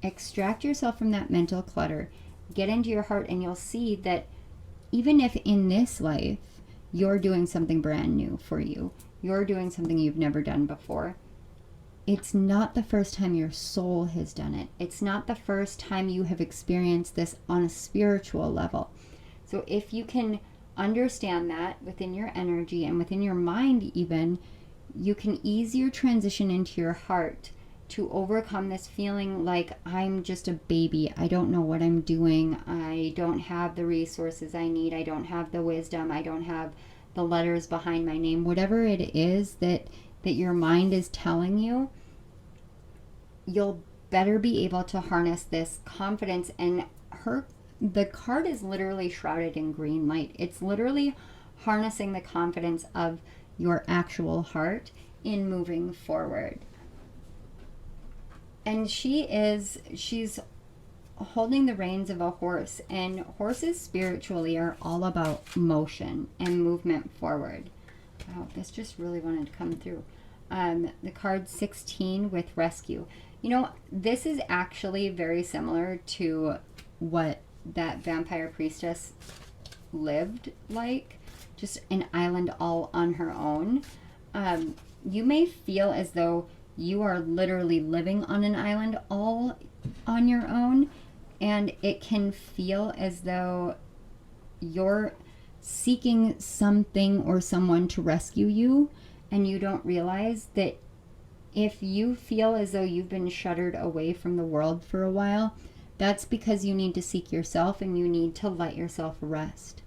extract yourself from that mental clutter, get into your heart, and you'll see that even if in this life you're doing something brand new for you, you're doing something you've never done before, it's not the first time your soul has done it. It's not the first time you have experienced this on a spiritual level. So if you can understand that within your energy and within your mind even, you can easier transition into your heart to overcome this feeling like, I'm just a baby. I don't know what I'm doing. I don't have the resources I need. I don't have the wisdom. I don't have the letters behind my name. Whatever it is that your mind is telling you, you'll better be able to harness this confidence. And the card is literally shrouded in green light. It's literally harnessing the confidence of your actual heart in moving forward. And she's holding the reins of a horse, and horses spiritually are all about motion and movement forward. Wow, this just really wanted to come through. The card 16 with rescue. You know, this is actually very similar to what that vampire priestess lived like, just an island all on her own. You may feel as though you are literally living on an island all on your own, and it can feel as though you're seeking something or someone to rescue you, and you don't realize that if you feel as though you've been shuttered away from the world for a while, that's because you need to seek yourself and you need to let yourself rest.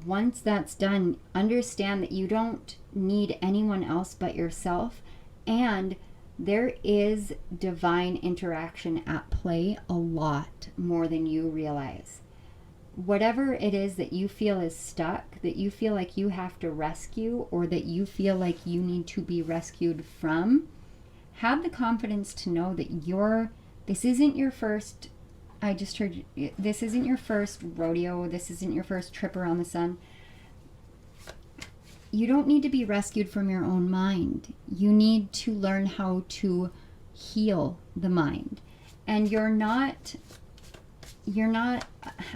once that's done, understand that you don't need anyone else but yourself, and there is divine interaction at play a lot more than you realize. Whatever it is that you feel is stuck, that you feel like you have to rescue, or that you feel like you need to be rescued from, have the confidence to know that this isn't your first, I just heard, this isn't your first rodeo, this isn't your first trip around the sun. You don't need to be rescued from your own mind. You need to learn how to heal the mind. And you're not,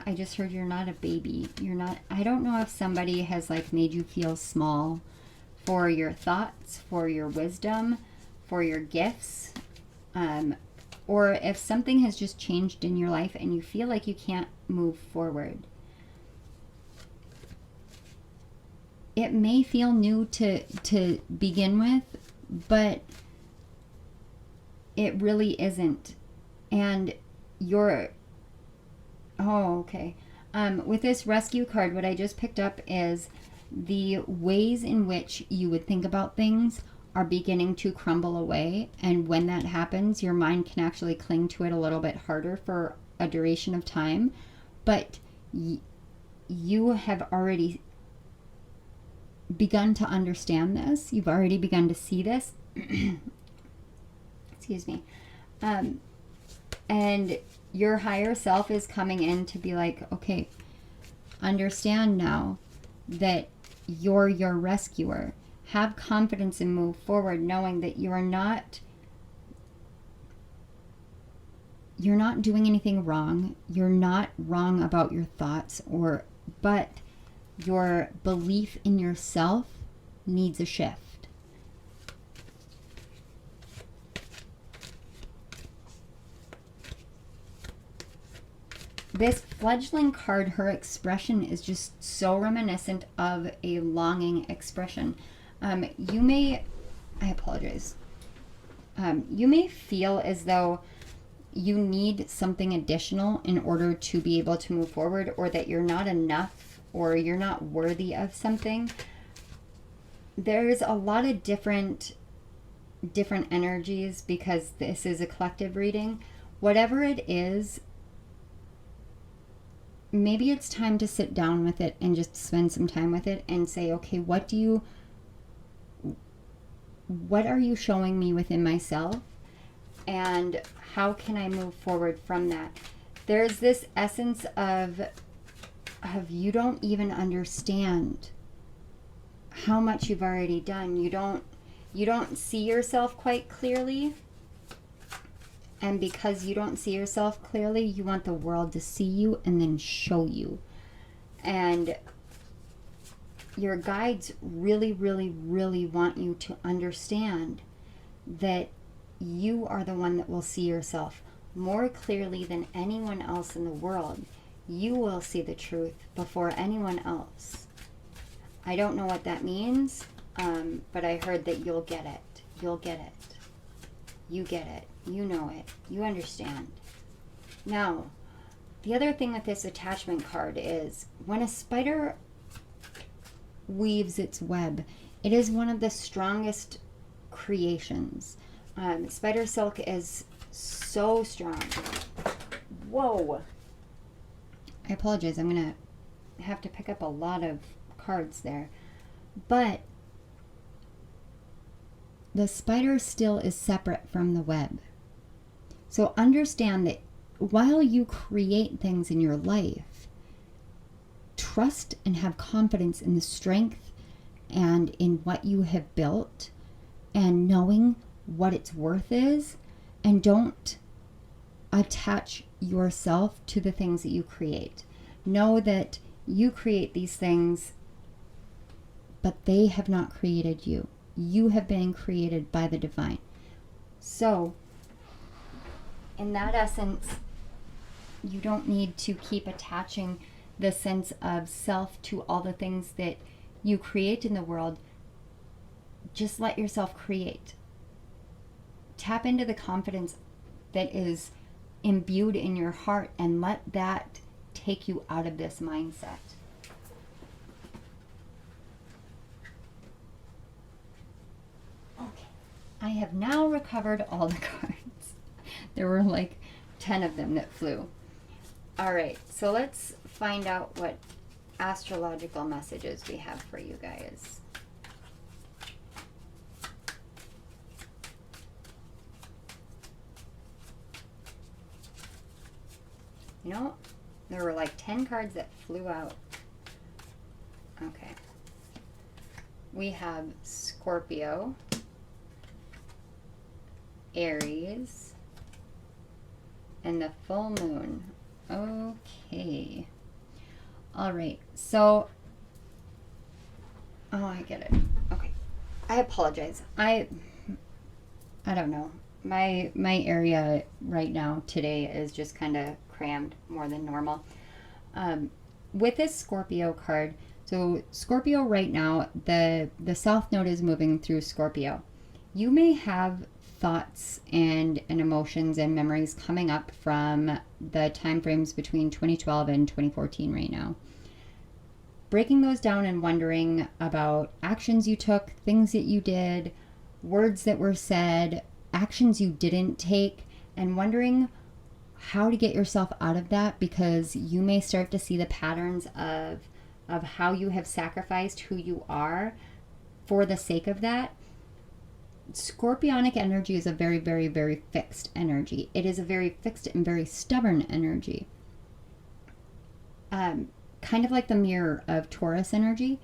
I just heard you're not a baby. I don't know if somebody has like made you feel small for your thoughts, for your wisdom, for your gifts, or if something has just changed in your life and you feel like you can't move forward. It may feel new to begin with, but it really isn't. And with this rescue card, what I just picked up is the ways in which you would think about things are beginning to crumble away. And when that happens, your mind can actually cling to it a little bit harder for a duration of time. But you have already begun to understand this. You've already begun to see this. Excuse me. And your higher self is coming in to be like, okay, understand now that you're your rescuer. Have confidence and move forward, knowing that you're not doing anything wrong. You're not wrong about your thoughts, but your belief in yourself needs a shift. This fledgling card, her expression is just so reminiscent of a longing expression. You may feel as though you need something additional in order to be able to move forward, or that you're not enough, or you're not worthy of something. There's a lot of different energies because this is a collective reading. Whatever it is, maybe it's time to sit down with it and just spend some time with it and say, okay, what are you showing me within myself, and how can I move forward from that? There's this essence of you don't even understand how much you've already done. You don't see yourself quite clearly. And because you don't see yourself clearly, you want the world to see you and then show you. And your guides really, really, really want you to understand that you are the one that will see yourself more clearly than anyone else in the world. You will see the truth before anyone else. I don't know what that means, but I heard that you'll get it. You'll get it. You get it. You know it. You understand. Now, the other thing with this attachment card is when a spider weaves its web, it is one of the strongest creations. Spider silk is so strong. Whoa. I apologize. I'm going to have to pick up a lot of cards there. But the spider still is separate from the web. So understand that while you create things in your life, trust and have confidence in the strength and in what you have built, and knowing what its worth is, and don't attach yourself to the things that you create. Know that you create these things, but they have not created you. You have been created by the divine. So, in that essence, you don't need to keep attaching the sense of self to all the things that you create in the world. Just let yourself create. Tap into the confidence that is imbued in your heart and let that take you out of this mindset. I have now recovered all the cards. There were like 10 of them that flew. All right, so let's find out what astrological messages we have for you guys. You know, there were like 10 cards that flew out. Okay. We have Scorpio, Aries, and the full moon. Okay. All right. So, oh, I get it. Okay. I apologize. I don't know. My area right now today is just kind of crammed more than normal. With this Scorpio card, so Scorpio right now, the South Node is moving through Scorpio. You may have thoughts and emotions and memories coming up from the time frames between 2012 and 2014 right now. Breaking those down and wondering about actions you took, things that you did, words that were said, actions you didn't take, and wondering how to get yourself out of that, because you may start to see the patterns of how you have sacrificed who you are for the sake of that. Scorpionic energy is a very, very, very fixed energy. It is a very fixed and very stubborn energy. Kind of like the mirror of Taurus energy,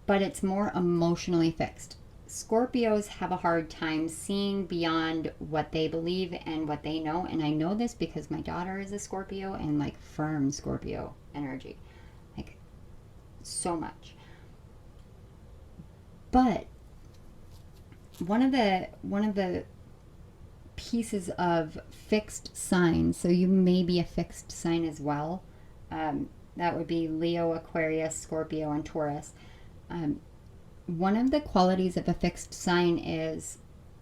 but it's more emotionally fixed. Scorpios have a hard time seeing beyond what they believe and what they know. And I know this because my daughter is a Scorpio, and like firm Scorpio energy. Like so much. But one of the pieces of fixed signs, so you may be a fixed sign as well. That would be Leo, Aquarius, Scorpio, and Taurus. One of the qualities of a fixed sign is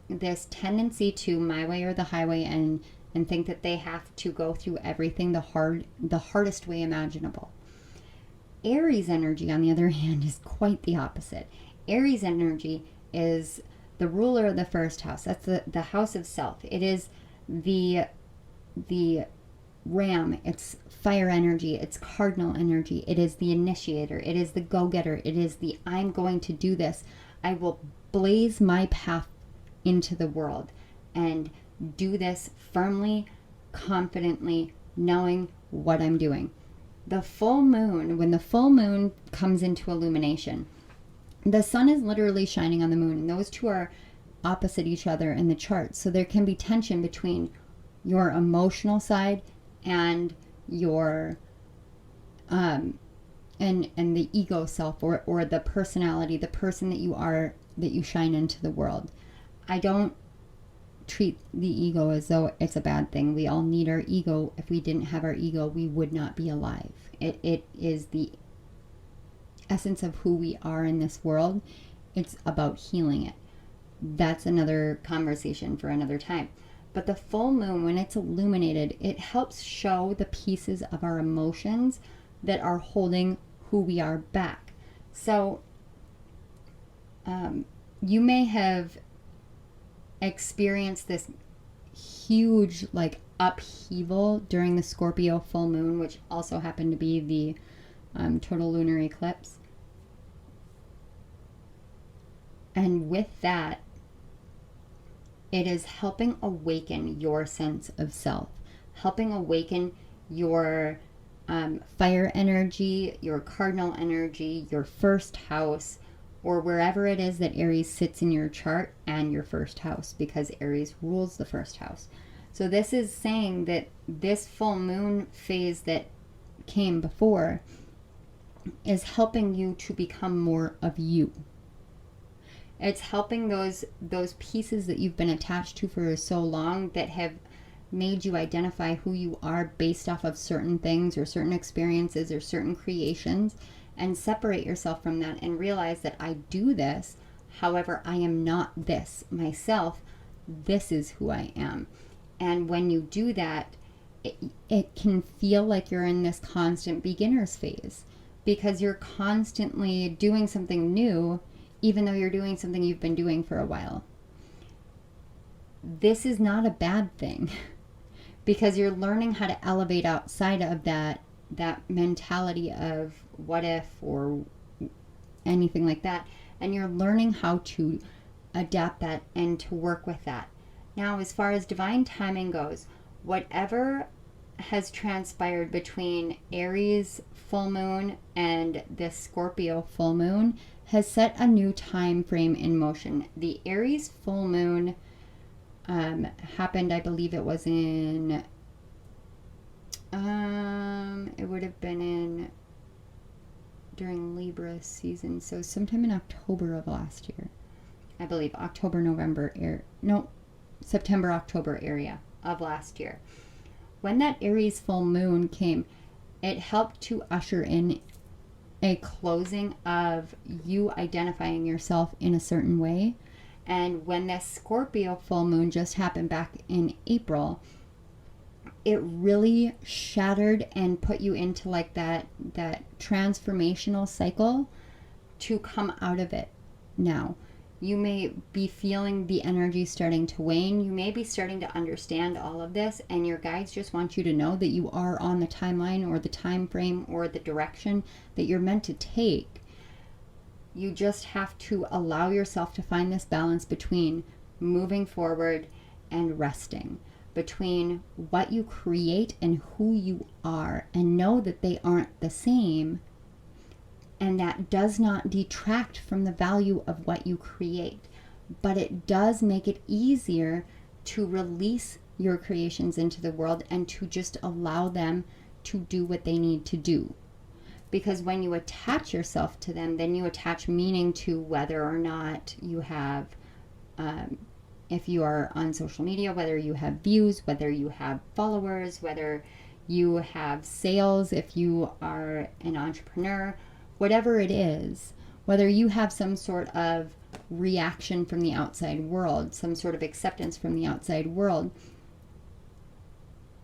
this tendency to my way or the highway, and think that they have to go through everything the hardest way imaginable. Aries energy, on the other hand, is quite the opposite. Aries energy is the ruler of the first house. That's the house of self. It is the ram. It's fire energy. It's cardinal energy. It is the initiator. It is the go-getter. It is the I'm going to do this. I will blaze my path into the world and do this firmly, confidently, knowing what I'm doing. The full moon, when the full moon comes into illumination, the sun is literally shining on the moon, and those two are opposite each other in the chart. So there can be tension between your emotional side and your and the ego self, or the personality, the person that you are, that you shine into the world. I don't treat the ego as though it's a bad thing. We all need our ego. If we didn't have our ego, we would not be alive. It is the essence of who we are in this world. It's about healing it. That's another conversation for another time. But the full moon, when it's illuminated, it helps show the pieces of our emotions that are holding who we are back. So you may have experienced this huge like upheaval during the Scorpio full moon, which also happened to be the total lunar eclipse. And with that, it is helping awaken your sense of self, helping awaken your fire energy, your cardinal energy, your first house, or wherever it is that Aries sits in your chart, and your first house, because Aries rules the first house. So this is saying that this full moon phase that came before is helping you to become more of you. It's helping those pieces that you've been attached to for so long, that have made you identify who you are based off of certain things or certain experiences or certain creations, and separate yourself from that and realize that I do this, however, I am not this myself. This is who I am. And when you do that, it can feel like you're in this constant beginner's phase, because you're constantly doing something new, even though you're doing something you've been doing for a while. this is not a bad thing because you're learning how to elevate outside of that mentality of what if or anything like that. And you're learning how to adapt that and to work with that. Now, as far as divine timing goes, whatever has transpired between Aries full moon and this Scorpio full moon has set a new time frame in motion. The Aries full moon happened, I believe it was in, it would have been during Libra season, so sometime in October of last year. I believe September, October area of last year. When that Aries full moon came, it helped to usher in a closing of you identifying yourself in a certain way. And when this Scorpio full moon just happened back in April, it really shattered and put you into like that transformational cycle to come out of it. Now, you may be feeling the energy starting to wane. You may be starting to understand all of this, and your guides just want you to know that you are on the timeline or the time frame or the direction that you're meant to take. You just have to allow yourself to find this balance between moving forward and resting, between what you create and who you are, and know that they aren't the same. And that does not detract from the value of what you create, but it does make it easier to release your creations into the world and to just allow them to do what they need to do. Because when you attach yourself to them, then you attach meaning to whether or not you have, if you are on social media, whether you have views, whether you have followers, whether you have sales, if you are an entrepreneur, whatever it is, whether you have some sort of reaction from the outside world, some sort of acceptance from the outside world,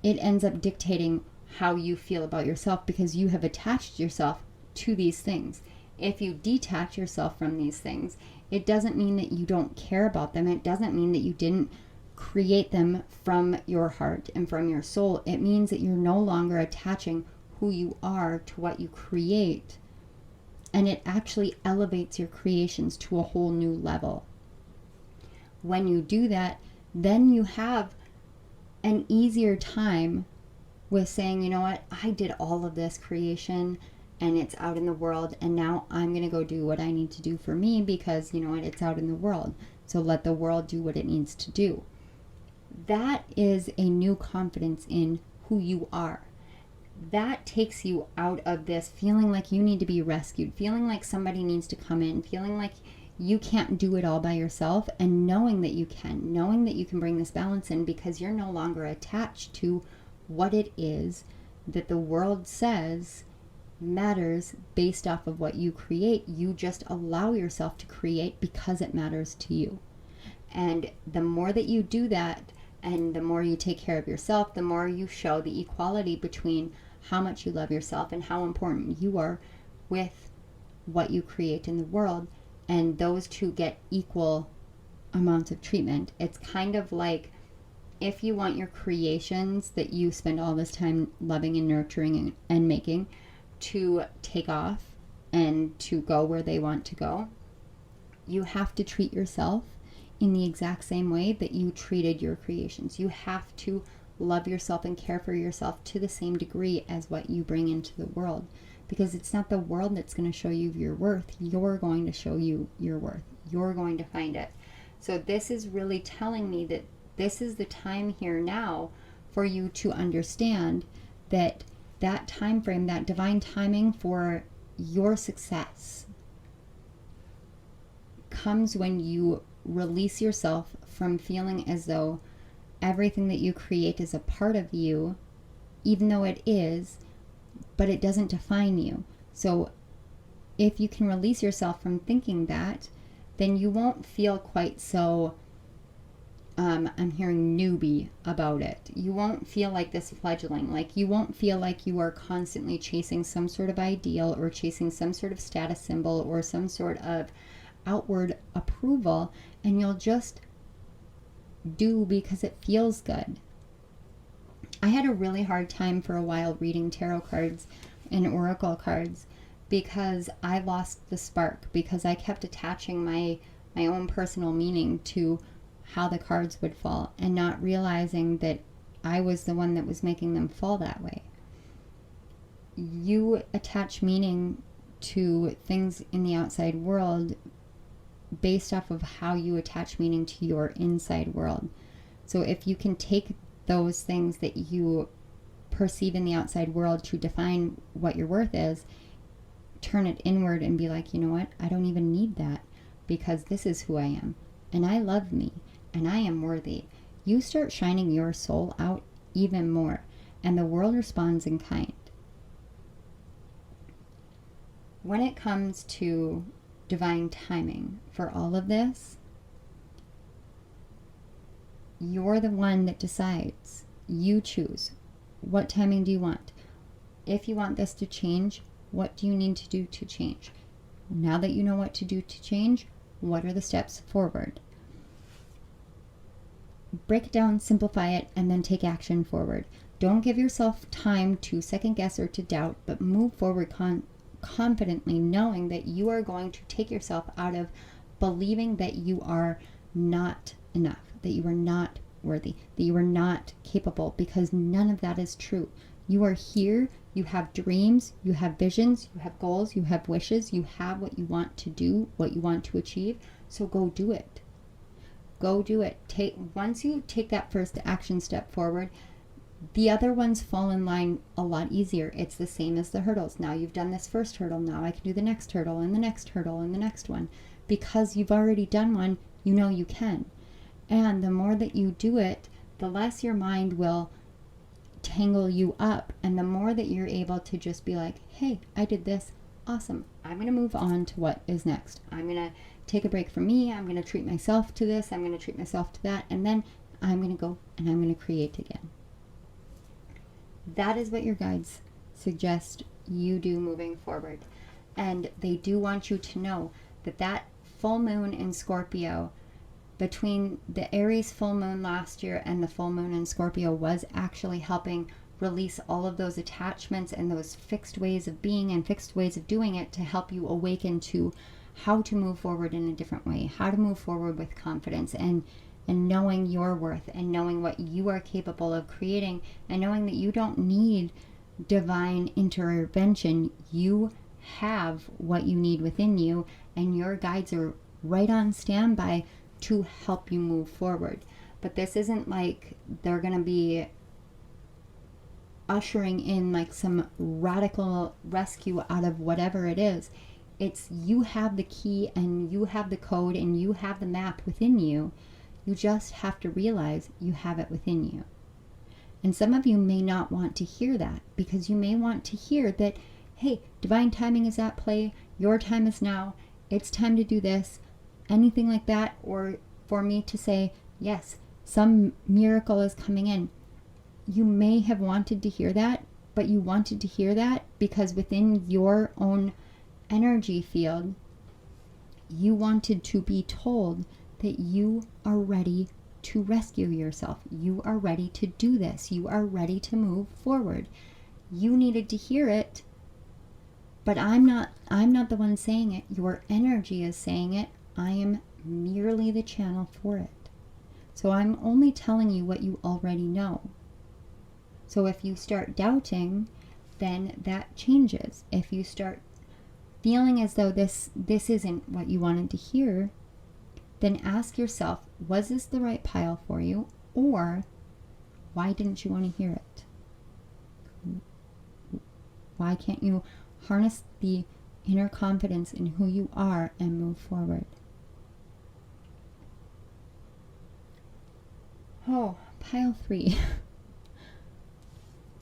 it ends up dictating how you feel about yourself because you have attached yourself to these things. If you detach yourself from these things, it doesn't mean that you don't care about them. It doesn't mean that you didn't create them from your heart and from your soul. It means that you're no longer attaching who you are to what you create. And it actually elevates your creations to a whole new level. When you do that, then you have an easier time with saying, you know what, I did all of this creation and it's out in the world, and now I'm going to go do what I need to do for me because, you know what, it's out in the world. So let the world do what it needs to do. That is a new confidence in who you are. That takes you out of this feeling like you need to be rescued, feeling like somebody needs to come in, feeling like you can't do it all by yourself, and knowing that you can bring this balance in because you're no longer attached to what it is that the world says matters based off of what you create. You just allow yourself to create because it matters to you. And the more that you do that, and the more you take care of yourself, the more you show the equality between how much you love yourself and how important you are with what you create in the world, and those two get equal amounts of treatment. It's kind of like if you want your creations that you spend all this time loving and nurturing and making to take off and to go where they want to go, you have to treat yourself in the exact same way that you treated your creations. You have to love yourself and care for yourself to the same degree as what you bring into the world, because it's not the world that's going to show you your worth. You're going to show you your worth. You're going to find it. So this is really telling me that this is the time here now for you to understand that that time frame, that divine timing for your success comes when you release yourself from feeling as though everything that you create is a part of you, even though it is, but it doesn't define you. So if you can release yourself from thinking that, then you won't feel quite so, I'm hearing newbie about it. You won't feel like this fledgling. Like you won't feel like you are constantly chasing some sort of ideal or chasing some sort of status symbol or some sort of outward approval, and you'll just do because it feels good. I had a really hard time for a while reading tarot cards and oracle cards because I lost the spark, because I kept attaching my own personal meaning to how the cards would fall and not realizing that I was the one that was making them fall that way. You attach meaning to things in the outside world based off of how you attach meaning to your inside world. So if you can take those things that you perceive in the outside world to define what your worth is, turn it inward and be like, you know what, I don't even need that, because this is who I am, and I love me, and I am worthy. You start shining your soul out even more, and the world responds in kind. When it comes to divine timing for all of this, you're the one that decides. You choose. What timing do you want? If you want this to change, what do you need to do to change? Now that you know what to do to change, what are the steps forward? Break it down, simplify it, and then take action forward. Don't give yourself time to second guess or to doubt, but move forward confidently, knowing that you are going to take yourself out of believing that you are not enough, that you are not worthy, that you are not capable, because none of that is true. You are here, you have dreams, you have visions, you have goals, you have wishes, you have what you want to do, what you want to achieve, so go do it. Go do it. Once you take that first action step forward, the other ones fall in line a lot easier. It's the same as the hurdles. Now you've done this first hurdle, now I can do the next hurdle and the next hurdle and the next one. Because you've already done one, you know you can. And the more that you do it, the less your mind will tangle you up, and the more that you're able to just be like, hey, I did this, awesome, I'm going to move on to what is next. I'm going to take a break from me, I'm going to treat myself to this, I'm going to treat myself to that, and then I'm going to go and I'm going to create again. That is what your guides suggest you do moving forward. And they do want you to know that that full moon in Scorpio, between the Aries full moon last year and the full moon in Scorpio, was actually helping release all of those attachments and those fixed ways of being and fixed ways of doing it, to help you awaken to how to move forward in a different way, how to move forward with confidence and knowing your worth and knowing what you are capable of creating, and knowing that you don't need divine intervention. You have what you need within you, and your guides are right on standby to help you move forward. But this isn't like they're going to be ushering in like some radical rescue out of whatever it is. It's you have the key and you have the code and you have the map within you. You just have to realize you have it within you. And some of you may not want to hear that, because you may want to hear that, hey, divine timing is at play, your time is now, it's time to do this, anything like that, or for me to say, yes, some miracle is coming in. You may have wanted to hear that, but you wanted to hear that because within your own energy field, you wanted to be told that you are ready to rescue yourself. You are ready to do this. You are ready to move forward. You needed to hear it, but I'm not the one saying it. Your energy is saying it. I am merely the channel for it. So I'm only telling you what you already know. So if you start doubting, then that changes. If you start feeling as though this isn't what you wanted to hear, then ask yourself, was this the right pile for you? Or why didn't you want to hear it? Why can't you harness the inner confidence in who you are and move forward? Oh, pile 3.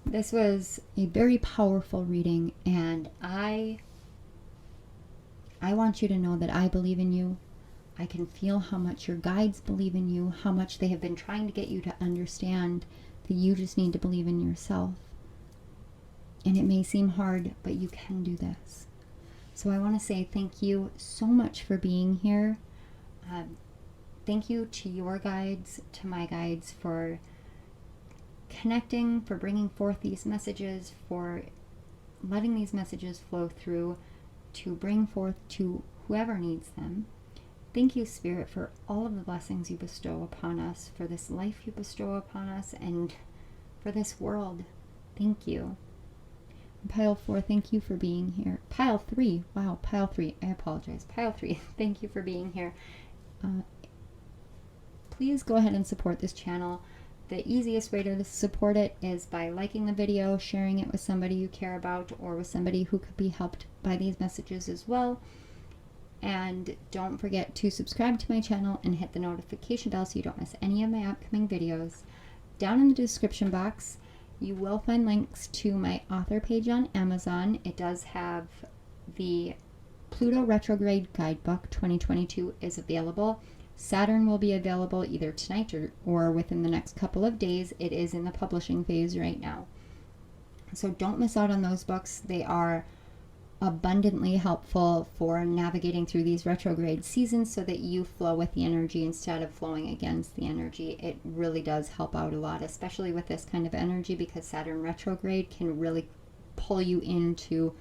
This was a very powerful reading, and I want you to know that I believe in you. I can feel how much your guides believe in you, how much they have been trying to get you to understand that you just need to believe in yourself. And it may seem hard, but you can do this. So I want to say thank you so much for being here. thank you to your guides, to my guides, for connecting, for bringing forth these messages, for letting these messages flow through to bring forth to whoever needs them. Thank you, Spirit, for all of the blessings you bestow upon us, for this life you bestow upon us, and for this world. Thank you. Pile 4, thank you for being here. Pile 3, wow, Pile 3, I apologize. Pile 3, thank you for being here. Please go ahead and support this channel. The easiest way to support it is by liking the video, sharing it with somebody you care about, or with somebody who could be helped by these messages as well. And don't forget to subscribe to my channel and hit the notification bell so you don't miss any of my upcoming videos. Down in the description box, you will find links to my author page on Amazon. It does have the Pluto Retrograde Guidebook 2022 is available. Saturn will be available either tonight or within the next couple of days. It is in the publishing phase right now. So don't miss out on those books. They are abundantly helpful for navigating through these retrograde seasons so that you flow with the energy instead of flowing against the energy. It really does help out a lot, especially with this kind of energy, because Saturn retrograde can really pull you into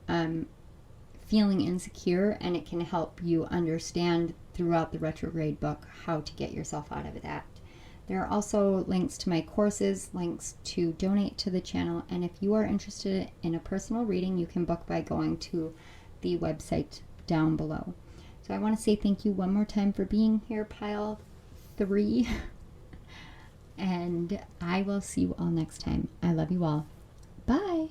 feeling insecure, and it can help you understand throughout the retrograde book how to get yourself out of that. There are also links to my courses, links to donate to the channel, and if you are interested in a personal reading, you can book by going to the website down below. So I want to say thank you one more time for being here, Pile 3, and I will see you all next time. I love you all. Bye!